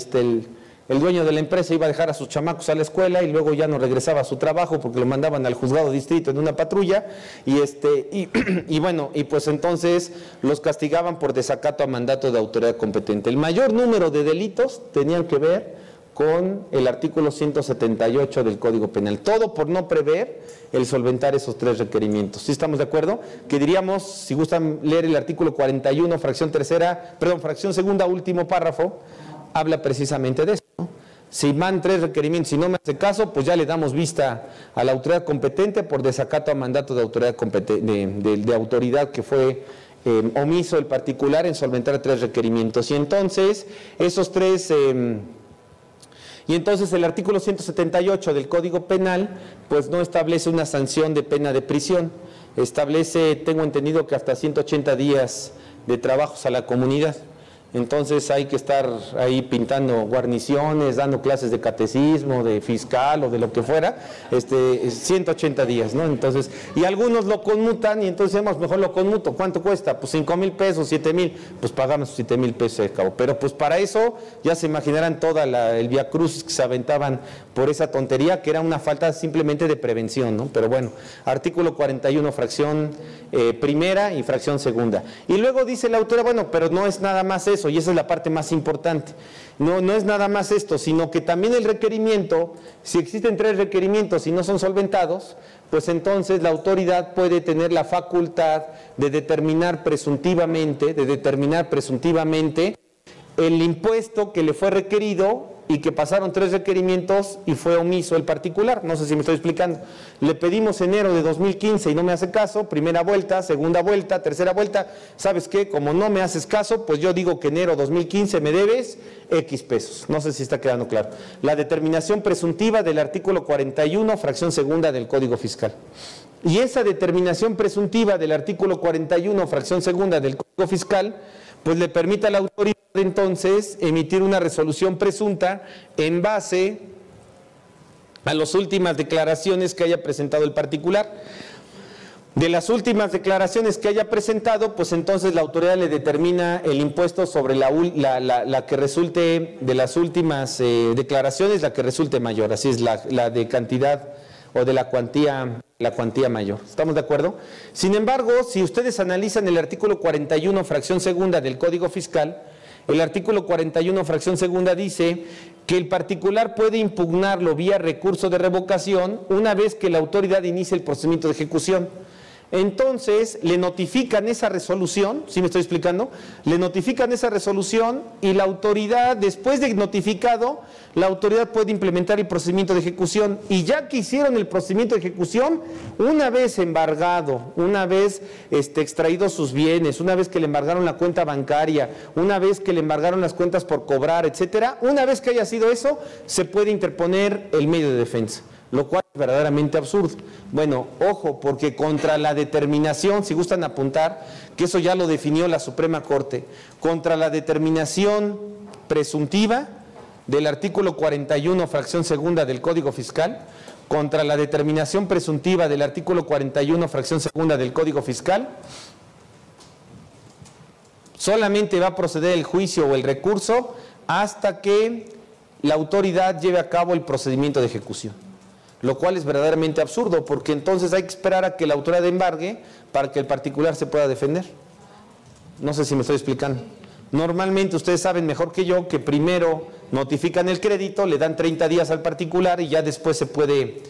el dueño de la empresa iba a dejar a sus chamacos a la escuela y luego ya no regresaba a su trabajo porque lo mandaban al juzgado de distrito en una patrulla y bueno, y pues entonces los castigaban por desacato a mandato de autoridad competente. El mayor número de delitos tenían que ver con el artículo 178 del Código Penal. Todo por no prever el solventar esos 3 requerimientos. ¿Sí estamos de acuerdo? Que diríamos, si gustan leer el artículo 41, fracción segunda, último párrafo, habla precisamente de eso, ¿no? Si van 3 requerimientos y no me hace caso, pues ya le damos vista a la autoridad competente por desacato a mandato de autoridad de autoridad que fue omiso el particular en solventar 3 requerimientos. Y entonces, esos 3 Y entonces el artículo 178 del Código Penal pues no establece una sanción de pena de prisión, establece, tengo entendido, que hasta 180 días de trabajos a la comunidad. Entonces hay que estar ahí pintando guarniciones, dando clases de catecismo, de fiscal o de lo que fuera, 180 días, ¿no? Entonces, y algunos lo conmutan y entonces decimos, mejor lo conmuto. ¿Cuánto cuesta? Pues 5,000 pesos, 7,000, pues pagamos 7,000 pesos de cabo. Pero pues para eso ya se imaginarán toda el viacrucis que se aventaban por esa tontería, que era una falta simplemente de prevención, ¿no? Pero bueno, artículo 41, fracción primera y fracción segunda. Y luego dice la autora, bueno, pero no es nada más eso, y esa es la parte más importante. No es nada más esto, sino que también el requerimiento, si existen 3 requerimientos y no son solventados, pues entonces la autoridad puede tener la facultad de determinar presuntivamente el impuesto que le fue requerido y que pasaron 3 requerimientos y fue omiso el particular. No sé si me estoy explicando. Le pedimos enero de 2015 y no me hace caso, primera vuelta, segunda vuelta, tercera vuelta. ¿Sabes qué? Como no me haces caso, pues yo digo que enero 2015 me debes X pesos. No sé si está quedando claro. La determinación presuntiva del artículo 41, fracción segunda del Código Fiscal. Y esa determinación presuntiva del artículo 41, fracción segunda del Código Fiscal, pues le permite a la autoridad entonces emitir una resolución presunta en base a las últimas declaraciones que haya presentado el particular. De las últimas declaraciones que haya presentado, pues entonces la autoridad le determina el impuesto sobre la que resulte de las últimas declaraciones, la que resulte mayor, así es la de cantidad o de la cuantía mayor. ¿Estamos de acuerdo? Sin embargo, si ustedes analizan el artículo 41, fracción segunda del Código Fiscal, el artículo 41, fracción segunda dice que el particular puede impugnarlo vía recurso de revocación una vez que la autoridad inicie el procedimiento de ejecución. Entonces le notifican esa resolución, ¿sí me estoy explicando? Le notifican esa resolución y la autoridad, después de notificado, la autoridad puede implementar el procedimiento de ejecución. Y ya que hicieron el procedimiento de ejecución, una vez embargado, una vez extraído sus bienes, una vez que le embargaron la cuenta bancaria, una vez que le embargaron las cuentas por cobrar, etcétera, una vez que haya sido eso, se puede interponer el medio de defensa, lo cual es verdaderamente absurdo. Bueno, ojo, porque contra la determinación, si gustan apuntar, que eso ya lo definió la Suprema Corte, contra la determinación presuntiva del artículo 41, fracción segunda del Código Fiscal, contra la determinación presuntiva del artículo 41, fracción segunda del Código Fiscal, solamente va a proceder el juicio o el recurso hasta que la autoridad lleve a cabo el procedimiento de ejecución. Lo cual es verdaderamente absurdo, porque entonces hay que esperar a que la autoridad embargue para que el particular se pueda defender. No sé si me estoy explicando. Normalmente ustedes saben mejor que yo que primero notifican el crédito, le dan 30 días al particular y ya después se puede,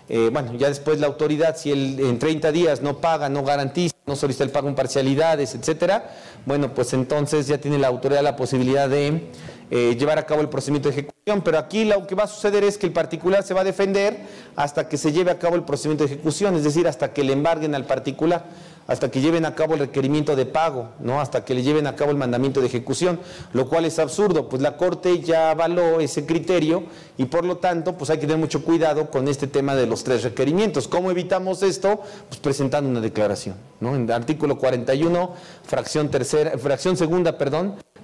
ya después la autoridad, si él en 30 días no paga, no garantiza, no solicita el pago en parcialidades, etcétera, bueno, pues entonces ya tiene la autoridad la posibilidad de llevar a cabo el procedimiento de ejecución, pero aquí lo que va a suceder es que el particular se va a defender hasta que se lleve a cabo el procedimiento de ejecución, es decir, hasta que le embarguen al particular, hasta que lleven a cabo el requerimiento de pago, ¿no? Hasta que le lleven a cabo el mandamiento de ejecución, lo cual es absurdo, pues la Corte ya avaló ese criterio y por lo tanto pues hay que tener mucho cuidado con este tema de los 3 requerimientos. ¿Cómo evitamos esto? Pues presentando una declaración, ¿no? En el artículo 41, fracción segunda,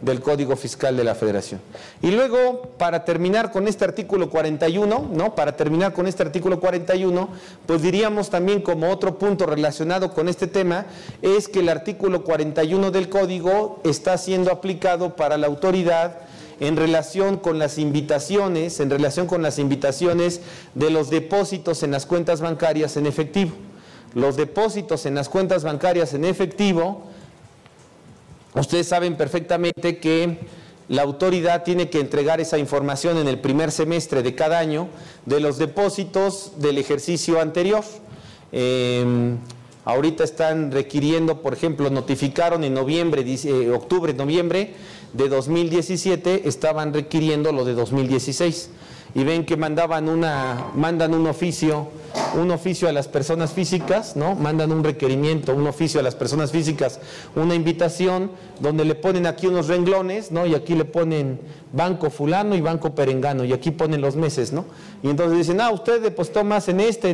del Código Fiscal de la Federación. Y luego, para terminar con este artículo 41, ¿no? Para terminar con este artículo 41, pues diríamos también como otro punto relacionado con este tema, es que el artículo 41 del Código está siendo aplicado para la autoridad en relación con las invitaciones, de los depósitos en las cuentas bancarias en efectivo. Los depósitos en las cuentas bancarias en efectivo, ustedes saben perfectamente que la autoridad tiene que entregar esa información en el primer semestre de cada año de los depósitos del ejercicio anterior. Ahorita están requiriendo, por ejemplo, notificaron en octubre, noviembre de 2017, estaban requiriendo lo de 2016. y ven que mandan un oficio a las personas físicas, ¿no? Mandan un requerimiento, un oficio a las personas físicas, una invitación, donde le ponen aquí unos renglones, ¿no? Y aquí le ponen banco fulano y banco perengano, y aquí ponen los meses, ¿no? Y entonces dicen, usted depositó más en este,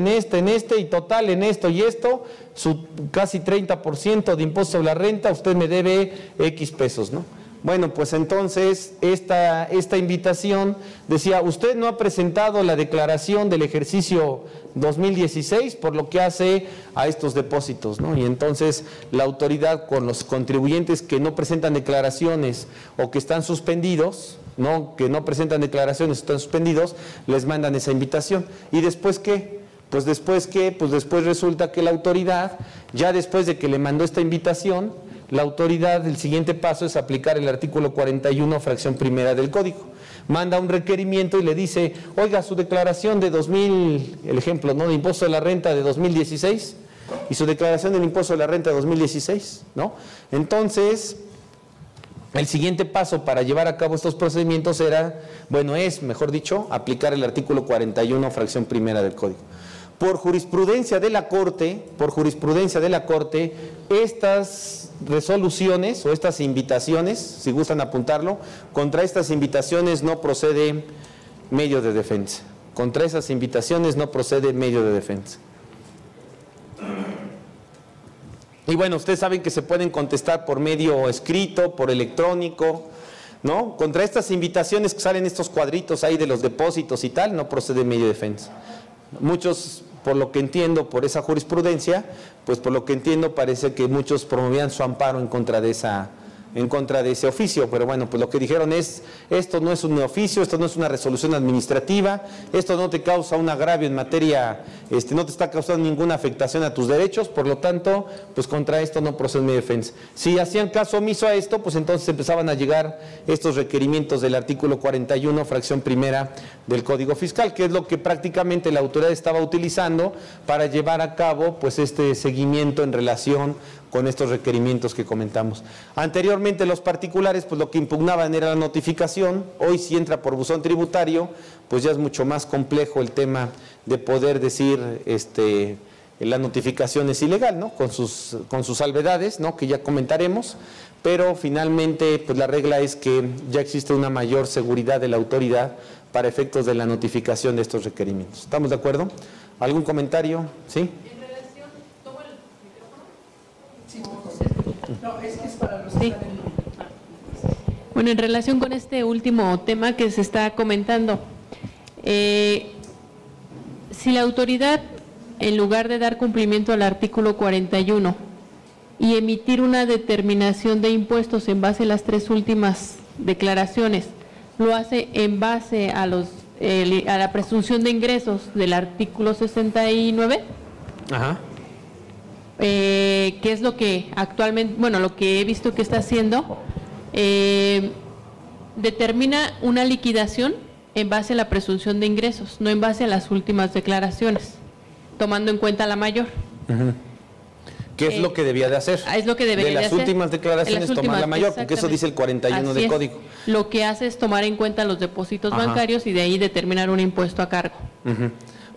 y total en esto y esto, su casi 30% de impuesto sobre la renta, usted me debe X pesos, ¿no? Bueno, pues entonces esta invitación decía, usted no ha presentado la declaración del ejercicio 2016 por lo que hace a estos depósitos, ¿no? Y entonces la autoridad con los contribuyentes que no presentan declaraciones o que están suspendidos, ¿no? Que no presentan declaraciones, están suspendidos, les mandan esa invitación. ¿Y después qué? Pues después resulta que la autoridad, ya después de que le mandó esta invitación, la autoridad, el siguiente paso es aplicar el artículo 41, fracción primera del Código. Manda un requerimiento y le dice, oiga, su declaración de 2000, el ejemplo, ¿no? De impuesto de la renta de 2016 y su declaración del impuesto de la renta de 2016, ¿no? Entonces, el siguiente paso para llevar a cabo estos procedimientos mejor dicho, aplicar el artículo 41, fracción primera del Código. Por jurisprudencia de la Corte, estas resoluciones o estas invitaciones, si gustan apuntarlo, contra estas invitaciones no procede medio de defensa. Contra esas invitaciones no procede medio de defensa. Y bueno, ustedes saben que se pueden contestar por medio escrito, por electrónico, ¿no? Contra estas invitaciones que salen estos cuadritos ahí de los depósitos y tal, no procede medio de defensa. Muchos, por lo que entiendo, por esa jurisprudencia, pues por lo que entiendo parece que muchos promovían su amparo en contra de ese oficio, pero bueno, pues lo que dijeron es, esto no es un oficio, esto no es una resolución administrativa, esto no te causa un agravio en materia, no te está causando ninguna afectación a tus derechos, por lo tanto, pues contra esto no procede mi defensa. Si hacían caso omiso a esto, pues entonces empezaban a llegar estos requerimientos del artículo 41, fracción primera del Código Fiscal, que es lo que prácticamente la autoridad estaba utilizando para llevar a cabo pues este seguimiento en relación con estos requerimientos que comentamos. Anteriormente los particulares pues lo que impugnaban era la notificación, hoy si entra por buzón tributario pues ya es mucho más complejo el tema de poder decir la notificación es ilegal, ¿no? Con sus salvedades, ¿no? Que ya comentaremos, pero finalmente pues la regla es que ya existe una mayor seguridad de la autoridad para efectos de la notificación de estos requerimientos. ¿Estamos de acuerdo? ¿Algún comentario? ¿Sí? No, es que es para los sí. Bueno, en relación con este último tema que se está comentando, si la autoridad, en lugar de dar cumplimiento al artículo 41 y emitir una determinación de impuestos en base a las tres últimas declaraciones, lo hace en base a la presunción de ingresos del artículo 69, ajá, que es lo que actualmente, bueno, lo que he visto que está haciendo, determina una liquidación en base a la presunción de ingresos, no en base a las últimas declaraciones, tomando en cuenta la mayor. Uh-huh. ¿Qué es lo que debía de hacer? Es lo que debería de hacer. De las últimas declaraciones tomar la mayor, porque eso dice el 41 del Código. Lo que hace es tomar en cuenta los depósitos bancarios y de ahí determinar un impuesto a cargo. Uh-huh.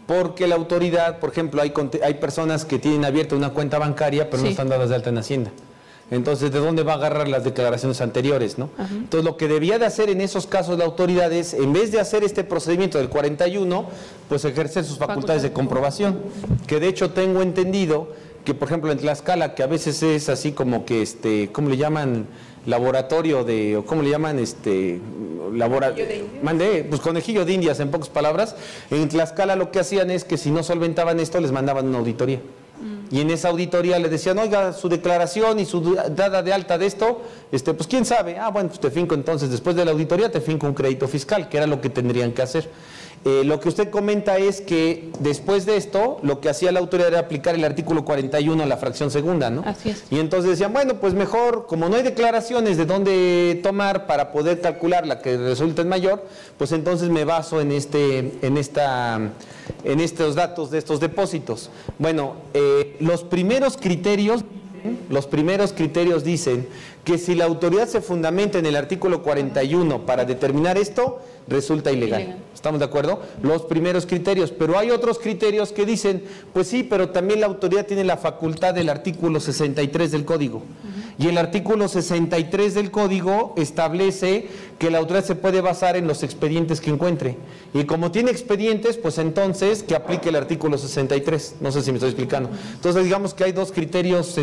Porque la autoridad, por ejemplo, hay personas que tienen abierta una cuenta bancaria pero no están dadas de alta en Hacienda. Entonces, ¿de dónde va a agarrar las declaraciones anteriores, no? Uh-huh. Entonces, lo que debía de hacer en esos casos la autoridad es, en vez de hacer este procedimiento del 41, pues ejercer sus facultades de comprobación. Que de hecho tengo entendido que, por ejemplo, en Tlaxcala, que a veces es así como que, ¿cómo le llaman? Laboratorio de, o ¿cómo le llaman? Pues conejillo de indias, en pocas palabras. En Tlaxcala lo que hacían es que si no solventaban esto, les mandaban una auditoría. Y en esa auditoría le decían, oiga, su declaración y su dada de alta de esto, pues quién sabe, bueno, pues te finco entonces, después de la auditoría te finco un crédito fiscal, que era lo que tendrían que hacer. Lo que usted comenta es que después de esto, lo que hacía la autoridad era aplicar el artículo 41 a la fracción segunda, ¿no? Así es. Y entonces decían, bueno, pues mejor, como no hay declaraciones de dónde tomar para poder calcular la que resulte mayor, pues entonces me baso en estos datos de estos depósitos. Bueno, los primeros criterios dicen que si la autoridad se fundamenta en el artículo 41 para determinar esto, resulta ilegal. ¿Estamos de acuerdo? Los primeros criterios, pero hay otros criterios que dicen, pues sí, pero también la autoridad tiene la facultad del artículo 63 del Código. Y el artículo 63 del Código establece que la autoridad se puede basar en los expedientes que encuentre. Y como tiene expedientes, pues entonces que aplique el artículo 63. No sé si me estoy explicando. Entonces digamos que hay dos criterios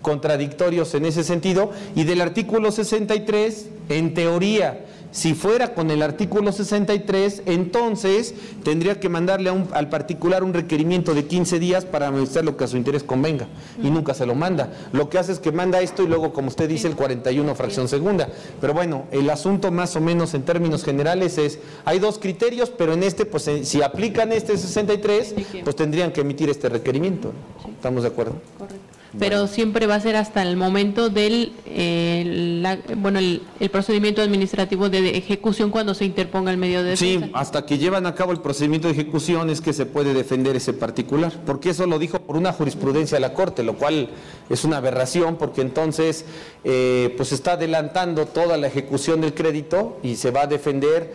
contradictorios en ese sentido. Y del artículo 63, en teoría, si fuera con el artículo 63, entonces tendría que mandarle al particular un requerimiento de 15 días para hacer lo que a su interés convenga, y nunca se lo manda. Lo que hace es que manda esto y luego, como usted dice, el 41 fracción segunda. Pero bueno, el asunto más o menos en términos generales es, hay dos criterios, pero en este, pues si aplican este 63, pues tendrían que emitir este requerimiento. ¿Estamos de acuerdo? Correcto. Pero siempre va a ser hasta el momento del el procedimiento administrativo de ejecución cuando se interponga el medio de defensa. Sí, hasta que llevan a cabo el procedimiento de ejecución es que se puede defender ese particular, porque eso lo dijo por una jurisprudencia de la Corte, lo cual es una aberración, porque entonces pues está adelantando toda la ejecución del crédito y se va a defender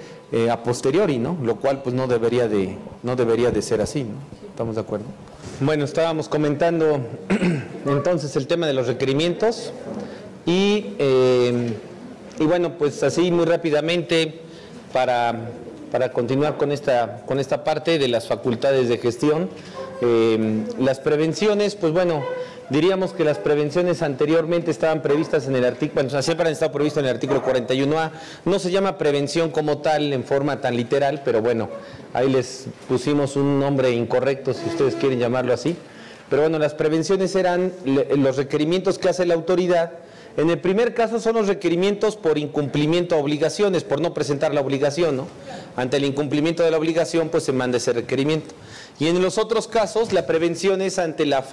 a posteriori, ¿no? Lo cual pues no debería de ser así, ¿no? ¿Estamos de acuerdo? Bueno, estábamos comentando entonces el tema de los requerimientos y bueno, pues así muy rápidamente para continuar con esta parte de las facultades de gestión. Las prevenciones, pues bueno, diríamos que las prevenciones anteriormente estaban previstas en el artículo, bueno, siempre han estado previstas en el artículo 41A, no se llama prevención como tal en forma tan literal, pero bueno, ahí les pusimos un nombre incorrecto si ustedes quieren llamarlo así, pero bueno, las prevenciones eran los requerimientos que hace la autoridad. En el primer caso son los requerimientos por incumplimiento a obligaciones, por no presentar la obligación, ¿no? Ante el incumplimiento de la obligación, pues se manda ese requerimiento. Y en los otros casos, la prevención es ante la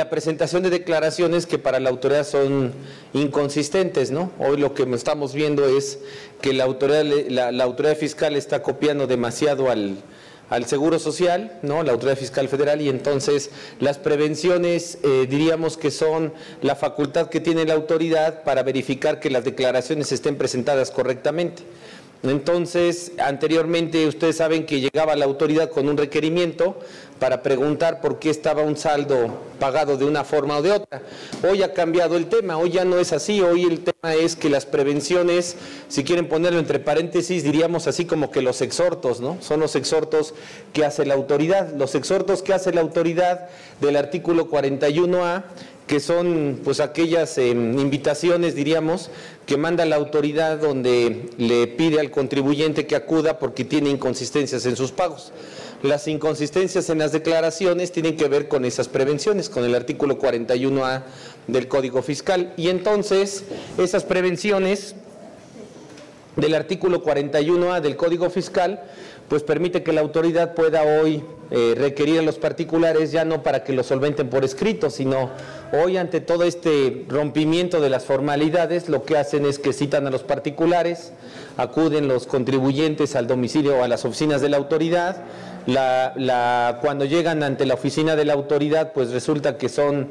presentación de declaraciones que para la autoridad son inconsistentes, ¿no? Hoy lo que estamos viendo es que la autoridad fiscal está copiando demasiado al Seguro Social, ¿no? La Autoridad Fiscal Federal, y entonces las prevenciones diríamos que son la facultad que tiene la autoridad para verificar que las declaraciones estén presentadas correctamente. Entonces, anteriormente ustedes saben que llegaba la autoridad con un requerimiento para preguntar por qué estaba un saldo pagado de una forma o de otra. Hoy ha cambiado el tema, hoy ya no es así, hoy el tema es que las prevenciones, si quieren ponerlo entre paréntesis, diríamos así como que los exhortos, ¿no? Son los exhortos que hace la autoridad. Los exhortos que hace la autoridad del artículo 41A, que son pues aquellas invitaciones, diríamos, que manda la autoridad donde le pide al contribuyente que acuda porque tiene inconsistencias en sus pagos. Las inconsistencias en las declaraciones tienen que ver con esas prevenciones, con el artículo 41A del Código Fiscal. Y entonces, esas prevenciones del artículo 41A del Código Fiscal, pues permite que la autoridad pueda hoy requerir a los particulares, ya no para que lo solventen por escrito, sino hoy ante todo este rompimiento de las formalidades, lo que hacen es que citan a los particulares, acuden los contribuyentes al domicilio o a las oficinas de la autoridad. Cuando llegan ante la oficina de la autoridad, pues resulta que son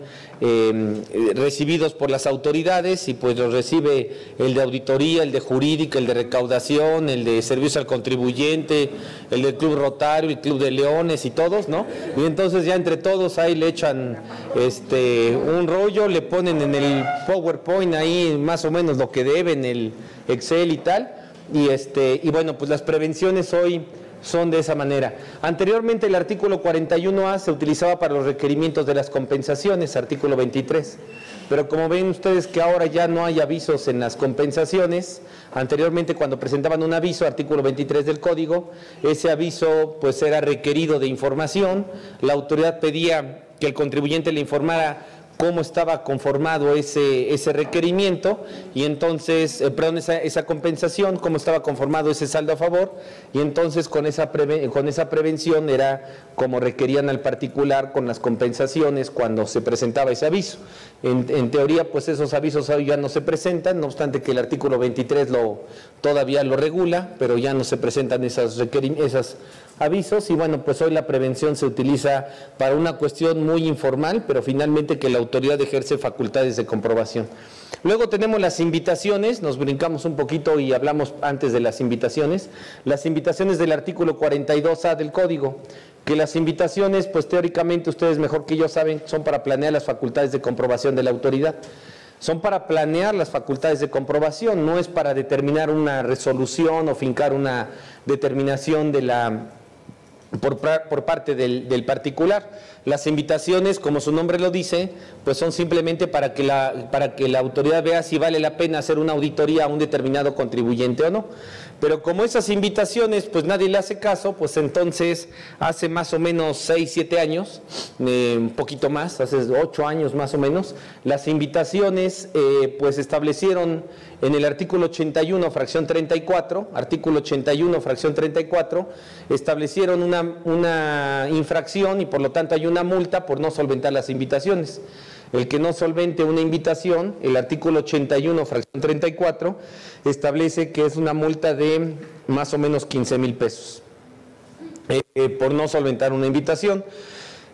recibidos por las autoridades y pues los recibe el de auditoría, el de jurídica, el de recaudación, el de servicio al contribuyente, el del Club Rotario, el Club de Leones y todos, ¿no? Y entonces ya entre todos ahí le echan un rollo, le ponen en el PowerPoint ahí más o menos lo que deben, el Excel y tal, y bueno, pues las prevenciones hoy son de esa manera. Anteriormente el artículo 41A se utilizaba para los requerimientos de las compensaciones, artículo 23. Pero como ven ustedes que ahora ya no hay avisos en las compensaciones, anteriormente cuando presentaban un aviso, artículo 23 del Código, ese aviso pues era requerido de información, la autoridad pedía que el contribuyente le informara cómo estaba conformado ese requerimiento y entonces, esa compensación, cómo estaba conformado ese saldo a favor, y entonces con esa prevención era como requerían al particular con las compensaciones cuando se presentaba ese aviso. En teoría, pues esos avisos hoy ya no se presentan, no obstante que el artículo 23 todavía lo regula, pero ya no se presentan esas avisos y bueno, pues hoy la prevención se utiliza para una cuestión muy informal, pero finalmente que la autoridad ejerce facultades de comprobación. Luego tenemos las invitaciones, nos brincamos un poquito y hablamos antes de las invitaciones del artículo 42A del Código, que las invitaciones, pues teóricamente ustedes mejor que yo saben, son para planear las facultades de comprobación de la autoridad. Son para planear las facultades de comprobación, no es para determinar una resolución o fincar una determinación de por parte del particular. Las invitaciones, como su nombre lo dice, pues son simplemente para que la autoridad vea si vale la pena hacer una auditoría a un determinado contribuyente o no. Pero como esas invitaciones, pues nadie le hace caso, pues entonces hace más o menos 6, 7 años, un poquito más, hace 8 años más o menos, las invitaciones pues establecieron en el artículo 81, fracción 34, establecieron una infracción y por lo tanto hay una multa por no solventar las invitaciones. El que no solvente una invitación, el artículo 81, fracción 34, establece que es una multa de más o menos 15,000 pesos por no solventar una invitación.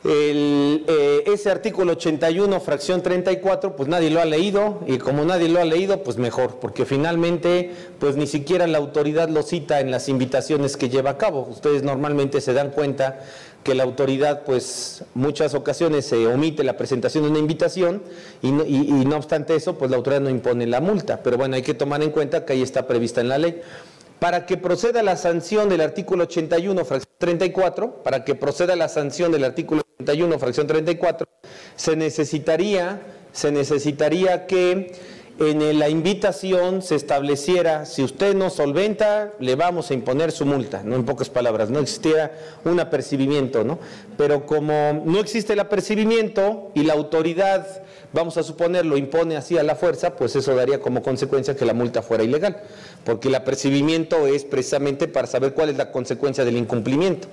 Ese artículo 81, fracción 34, pues nadie lo ha leído, y como nadie lo ha leído, pues mejor, porque finalmente, pues ni siquiera la autoridad lo cita en las invitaciones que lleva a cabo. Ustedes normalmente se dan cuenta que la autoridad, pues muchas ocasiones se omite la presentación de una invitación y no obstante eso, pues la autoridad no impone la multa, pero bueno, hay que tomar en cuenta que ahí está prevista en la ley. Para que proceda la sanción del artículo 81, fracción 34, se necesitaría que en la invitación se estableciera, si usted no solventa, le vamos a imponer su multa, no en pocas palabras, no existiera un apercibimiento, ¿no? Pero como no existe el apercibimiento y la autoridad, vamos a suponer, lo impone así a la fuerza, pues eso daría como consecuencia que la multa fuera ilegal, porque el apercibimiento es precisamente para saber cuál es la consecuencia del incumplimiento.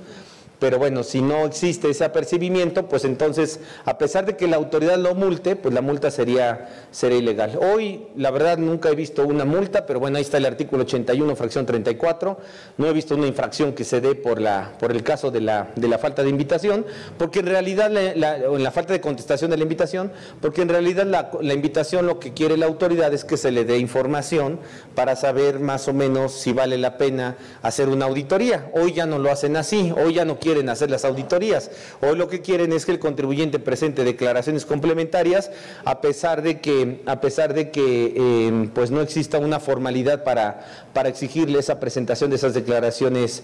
Pero bueno, si no existe ese apercibimiento, pues entonces, a pesar de que la autoridad lo multe, pues la multa sería ilegal. Hoy, la verdad, nunca he visto una multa, pero bueno, ahí está el artículo 81, fracción 34. No he visto una infracción que se dé por el caso de la falta de invitación, porque en realidad, o en la falta de contestación de la invitación, porque en realidad la invitación lo que quiere la autoridad es que se le dé información para saber más o menos si vale la pena hacer una auditoría. Hoy ya no lo hacen así, hoy ya no quieren hacer las auditorías. Hoy lo que quieren es que el contribuyente presente declaraciones complementarias, a pesar de que pues no exista una formalidad para exigirle esa presentación de esas declaraciones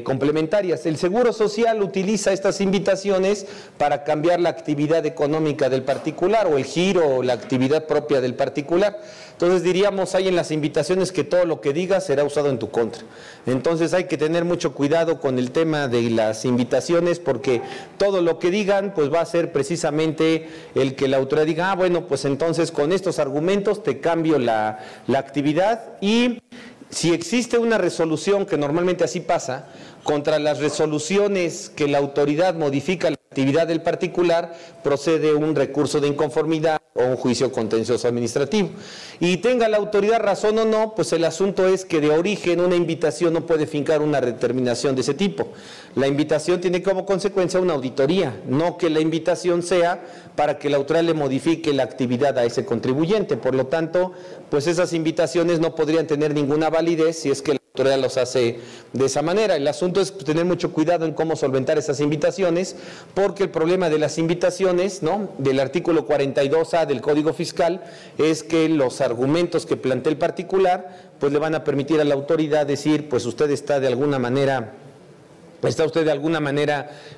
complementarias. El Seguro Social utiliza estas invitaciones para cambiar la actividad económica del particular o el giro o la actividad propia del particular. Entonces diríamos ahí en las invitaciones que todo lo que digas será usado en tu contra. Entonces hay que tener mucho cuidado con el tema de las invitaciones, porque todo lo que digan pues va a ser precisamente el que la autoridad diga, bueno, pues entonces con estos argumentos te cambio la actividad. Y si existe una resolución, que normalmente así pasa, contra las resoluciones que la autoridad modifica la actividad del particular, procede un recurso de inconformidad o un juicio contencioso administrativo. Y tenga la autoridad razón o no, pues el asunto es que de origen una invitación no puede fincar una determinación de ese tipo. La invitación tiene como consecuencia una auditoría, no que la invitación sea para que la autoridad le modifique la actividad a ese contribuyente. Por lo tanto, pues esas invitaciones no podrían tener ninguna validez si es que la autoridad los hace de esa manera. El asunto es tener mucho cuidado en cómo solventar esas invitaciones, porque el problema de las invitaciones, ¿no?, del artículo 42A del Código Fiscal, es que los argumentos que plantea el particular, pues le van a permitir a la autoridad decir, pues usted está de alguna manera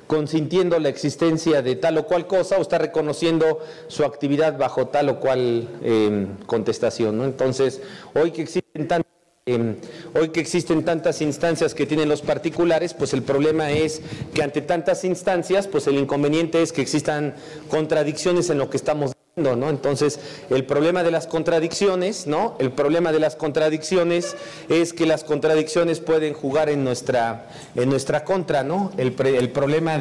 consintiendo la existencia de tal o cual cosa, o está reconociendo su actividad bajo tal o cual contestación, ¿no? Entonces, hoy que existen tantas instancias que tienen los particulares, pues el problema es que ante tantas instancias, pues el inconveniente es que existan contradicciones en lo que estamos viendo, ¿no? Entonces, el problema de las contradicciones, ¿no? El problema de las contradicciones es que las contradicciones pueden jugar en nuestra contra, ¿no? El problema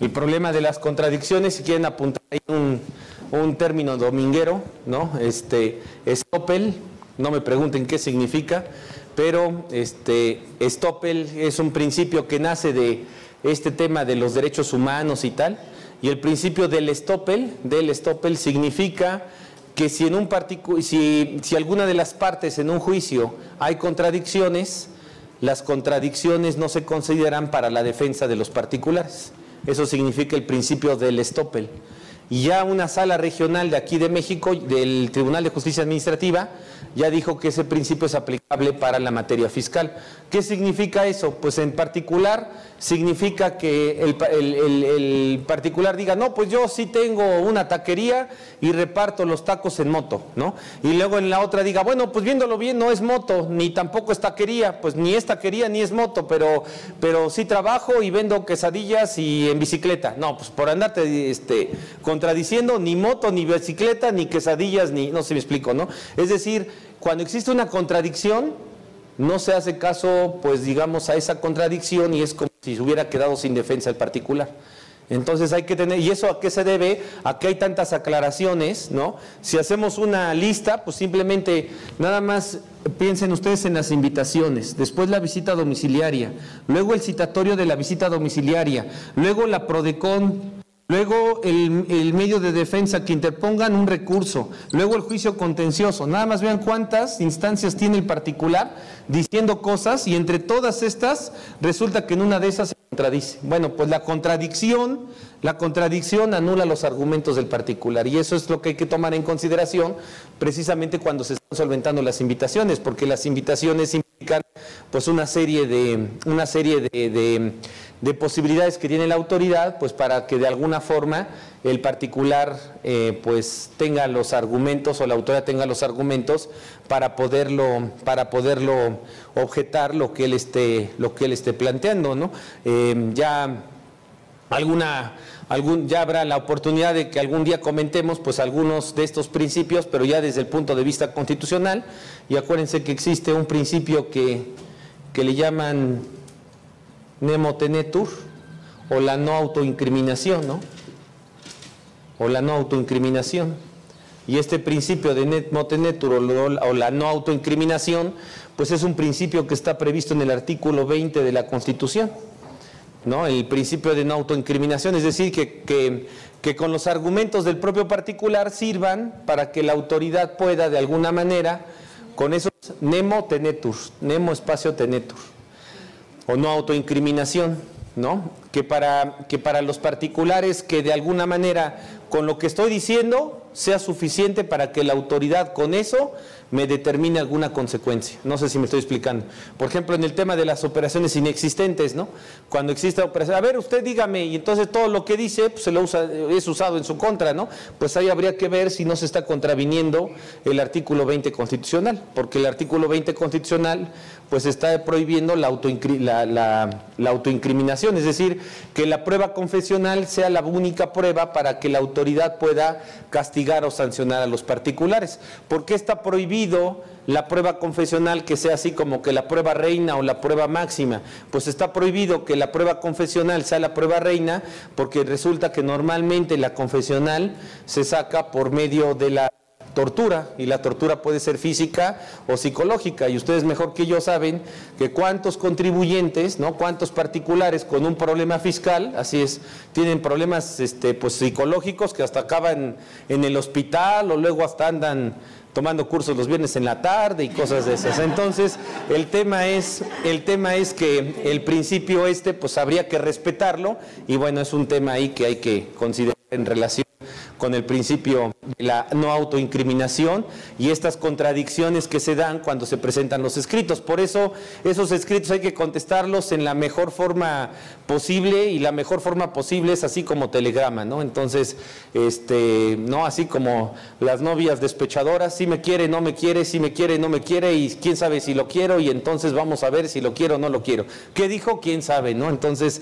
el problema de las contradicciones, si quieren apuntar ahí un término dominguero, ¿no? Estoppel, no me pregunten qué significa, pero estoppel es un principio que nace de este tema de los derechos humanos y tal, y el principio del estoppel significa que si alguna de las partes en un juicio hay contradicciones, las contradicciones no se consideran para la defensa de los particulares. Eso significa el principio del estoppel. Y ya una sala regional de aquí de México, del Tribunal de Justicia Administrativa, ya dijo que ese principio es aplicable para la materia fiscal. ¿Qué significa eso? Pues en particular significa que el particular diga, no, pues yo sí tengo una taquería y reparto los tacos en moto, ¿no? Y luego en la otra diga, bueno, pues viéndolo bien no es moto, ni tampoco es taquería, pues ni es taquería ni es moto, pero sí trabajo y vendo quesadillas y en bicicleta. No, pues por andarte contradiciendo, ni moto, ni bicicleta, ni quesadillas, ni, no sé si me explico, ¿no? Es decir, cuando existe una contradicción, no se hace caso, pues digamos, a esa contradicción y es como si se hubiera quedado sin defensa el particular. Entonces hay que tener, ¿y eso a qué se debe? A que hay tantas aclaraciones, ¿no? Si hacemos una lista, pues simplemente nada más piensen ustedes en las invitaciones, después la visita domiciliaria, luego el citatorio de la visita domiciliaria, luego la PRODECON, luego el medio de defensa que interpongan un recurso, luego el juicio contencioso. Nada más vean cuántas instancias tiene el particular diciendo cosas y entre todas estas resulta que en una de esas se contradice. Bueno, pues la contradicción anula los argumentos del particular y eso es lo que hay que tomar en consideración precisamente cuando se están solventando las invitaciones, porque las invitaciones implican pues una serie de posibilidades que tiene la autoridad, pues para que de alguna forma el particular pues tenga los argumentos o la autoridad tenga los argumentos para poderlo objetar lo que él esté planteando, ¿no? Ya habrá la oportunidad de que algún día comentemos pues algunos de estos principios, pero ya desde el punto de vista constitucional, y acuérdense que existe un principio que le llaman nemo tenetur, o la no autoincriminación, ¿no? O la no autoincriminación. Y este principio de nemo tenetur o la no autoincriminación, pues es un principio que está previsto en el artículo 20 de la Constitución, ¿no? El principio de no autoincriminación, es decir, que con los argumentos del propio particular sirvan para que la autoridad pueda de alguna manera, con esos nemo tenetur, nemo espacio tenetur, o no autoincriminación, ¿no? Que para los particulares que de alguna manera con lo que estoy diciendo sea suficiente para que la autoridad con eso me determine alguna consecuencia. No sé si me estoy explicando. Por ejemplo, en el tema de las operaciones inexistentes, ¿no? Cuando existe operación, a ver, usted dígame, y entonces todo lo que dice pues, es usado en su contra, ¿no? Pues ahí habría que ver si no se está contraviniendo el artículo 20 constitucional, porque el artículo 20 constitucional pues está prohibiendo la autoincriminación, es decir, que la prueba confesional sea la única prueba para que la autoridad pueda castigar o sancionar a los particulares. ¿Por qué está prohibido la prueba confesional que sea así como que la prueba reina o la prueba máxima? Pues está prohibido que la prueba confesional sea la prueba reina porque resulta que normalmente la confesional se saca por medio de la tortura, y la tortura puede ser física o psicológica, y ustedes mejor que yo saben que cuántos contribuyentes, ¿no? Cuántos particulares con un problema fiscal, así es, tienen problemas pues psicológicos que hasta acaban en el hospital o luego hasta andan tomando cursos los viernes en la tarde y cosas de esas. Entonces, el tema es que el principio pues habría que respetarlo, y bueno, es un tema ahí que hay que considerar en relación con el principio de la no autoincriminación y estas contradicciones que se dan cuando se presentan los escritos. Por eso esos escritos hay que contestarlos en la mejor forma posible, y la mejor forma posible es así como telegrama, ¿no? Entonces, no así como las novias despechadoras, si me quiere, no me quiere, si me quiere, no me quiere, y quién sabe si lo quiero, y entonces vamos a ver si lo quiero o no lo quiero. ¿Qué dijo? ¿Quién sabe, no? Entonces,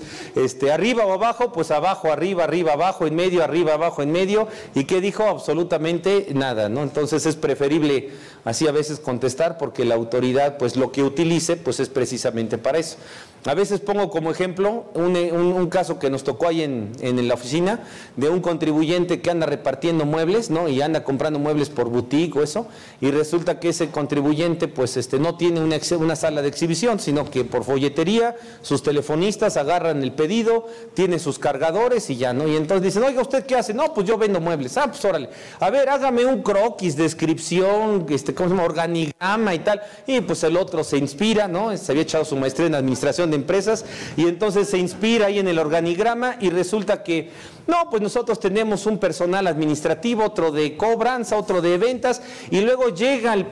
arriba o abajo, pues abajo, arriba, arriba, abajo, en medio, arriba, abajo, en medio. ¿Y qué dijo? Absolutamente nada, ¿no? Entonces es preferible así a veces contestar, porque la autoridad pues lo que utilice pues es precisamente para eso. A veces pongo como ejemplo un caso que nos tocó ahí en la oficina de un contribuyente que anda repartiendo muebles, ¿no? Y anda comprando muebles por boutique o eso, y resulta que ese contribuyente pues no tiene una sala de exhibición, sino que por folletería sus telefonistas agarran el pedido, tiene sus cargadores y ya, ¿no? Y entonces dicen, oiga, ¿usted qué hace? No, pues yo vendo muebles. Ah, pues órale. A ver, hágame un croquis, descripción, ¿cómo se llama? Organigrama y tal. Y pues el otro se inspira, ¿no? Se había echado su maestría en administración de empresas y entonces se inspira ahí en el organigrama y resulta que no, pues nosotros tenemos un personal administrativo, otro de cobranza, otro de ventas y luego llegan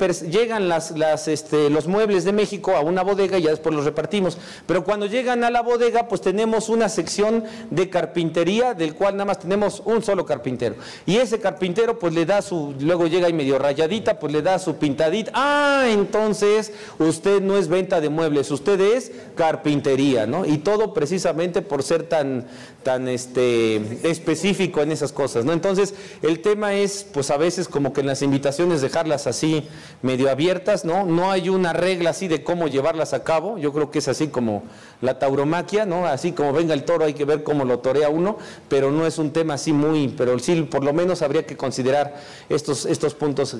los muebles de México a una bodega y ya después los repartimos, pero cuando llegan a la bodega pues tenemos una sección de carpintería del cual nada más tenemos un solo carpintero y ese carpintero pues le da luego llega ahí medio rayadita, pues le da su pintadita, entonces usted no es venta de muebles, usted es carpintería, ¿no? Y todo precisamente por ser tan específico en esas cosas, ¿no? Entonces, el tema es, pues a veces como que en las invitaciones dejarlas así medio abiertas, ¿no? No hay una regla así de cómo llevarlas a cabo, yo creo que es así como la tauromaquia, ¿no? Así como venga el toro hay que ver cómo lo torea uno, pero no es un tema así pero sí, por lo menos habría que considerar estos puntos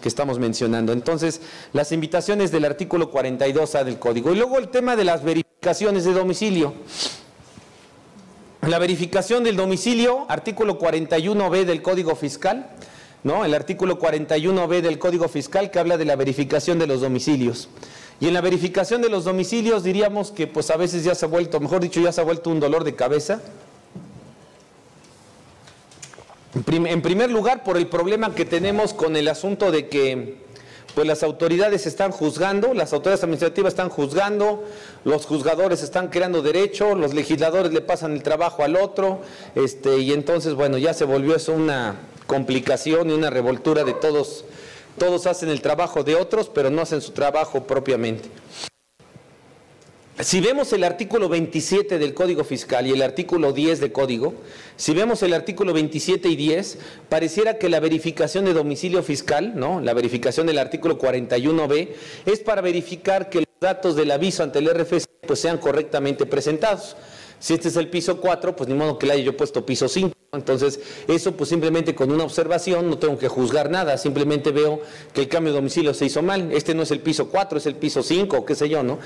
que estamos mencionando. Entonces, las invitaciones del artículo 42A del Código. Y luego el tema de las verificaciones de domicilio. La verificación del domicilio, artículo 41B del Código Fiscal, ¿no? El artículo 41B del Código Fiscal que habla de la verificación de los domicilios. Y en la verificación de los domicilios diríamos que pues a veces ya se ha vuelto, mejor dicho, ya se ha vuelto un dolor de cabeza. En primer lugar, por el problema que tenemos con el asunto de que pues las autoridades están juzgando, las autoridades administrativas están juzgando, los juzgadores están creando derecho, los legisladores le pasan el trabajo al otro, y entonces, bueno, ya se volvió eso una complicación y una revoltura de todos hacen el trabajo de otros, pero no hacen su trabajo propiamente. Si vemos el artículo 27 del Código Fiscal y el artículo 10 del Código, si vemos el artículo 27 y 10, pareciera que la verificación de domicilio fiscal, ¿no? La verificación del artículo 41B, es para verificar que los datos del aviso ante el RFC pues sean correctamente presentados. Si este es el piso 4, pues ni modo que le haya yo puesto piso 5. Entonces, eso pues simplemente con una observación no tengo que juzgar nada, simplemente veo que el cambio de domicilio se hizo mal. Este no es el piso 4, es el piso 5, qué sé yo, ¿no?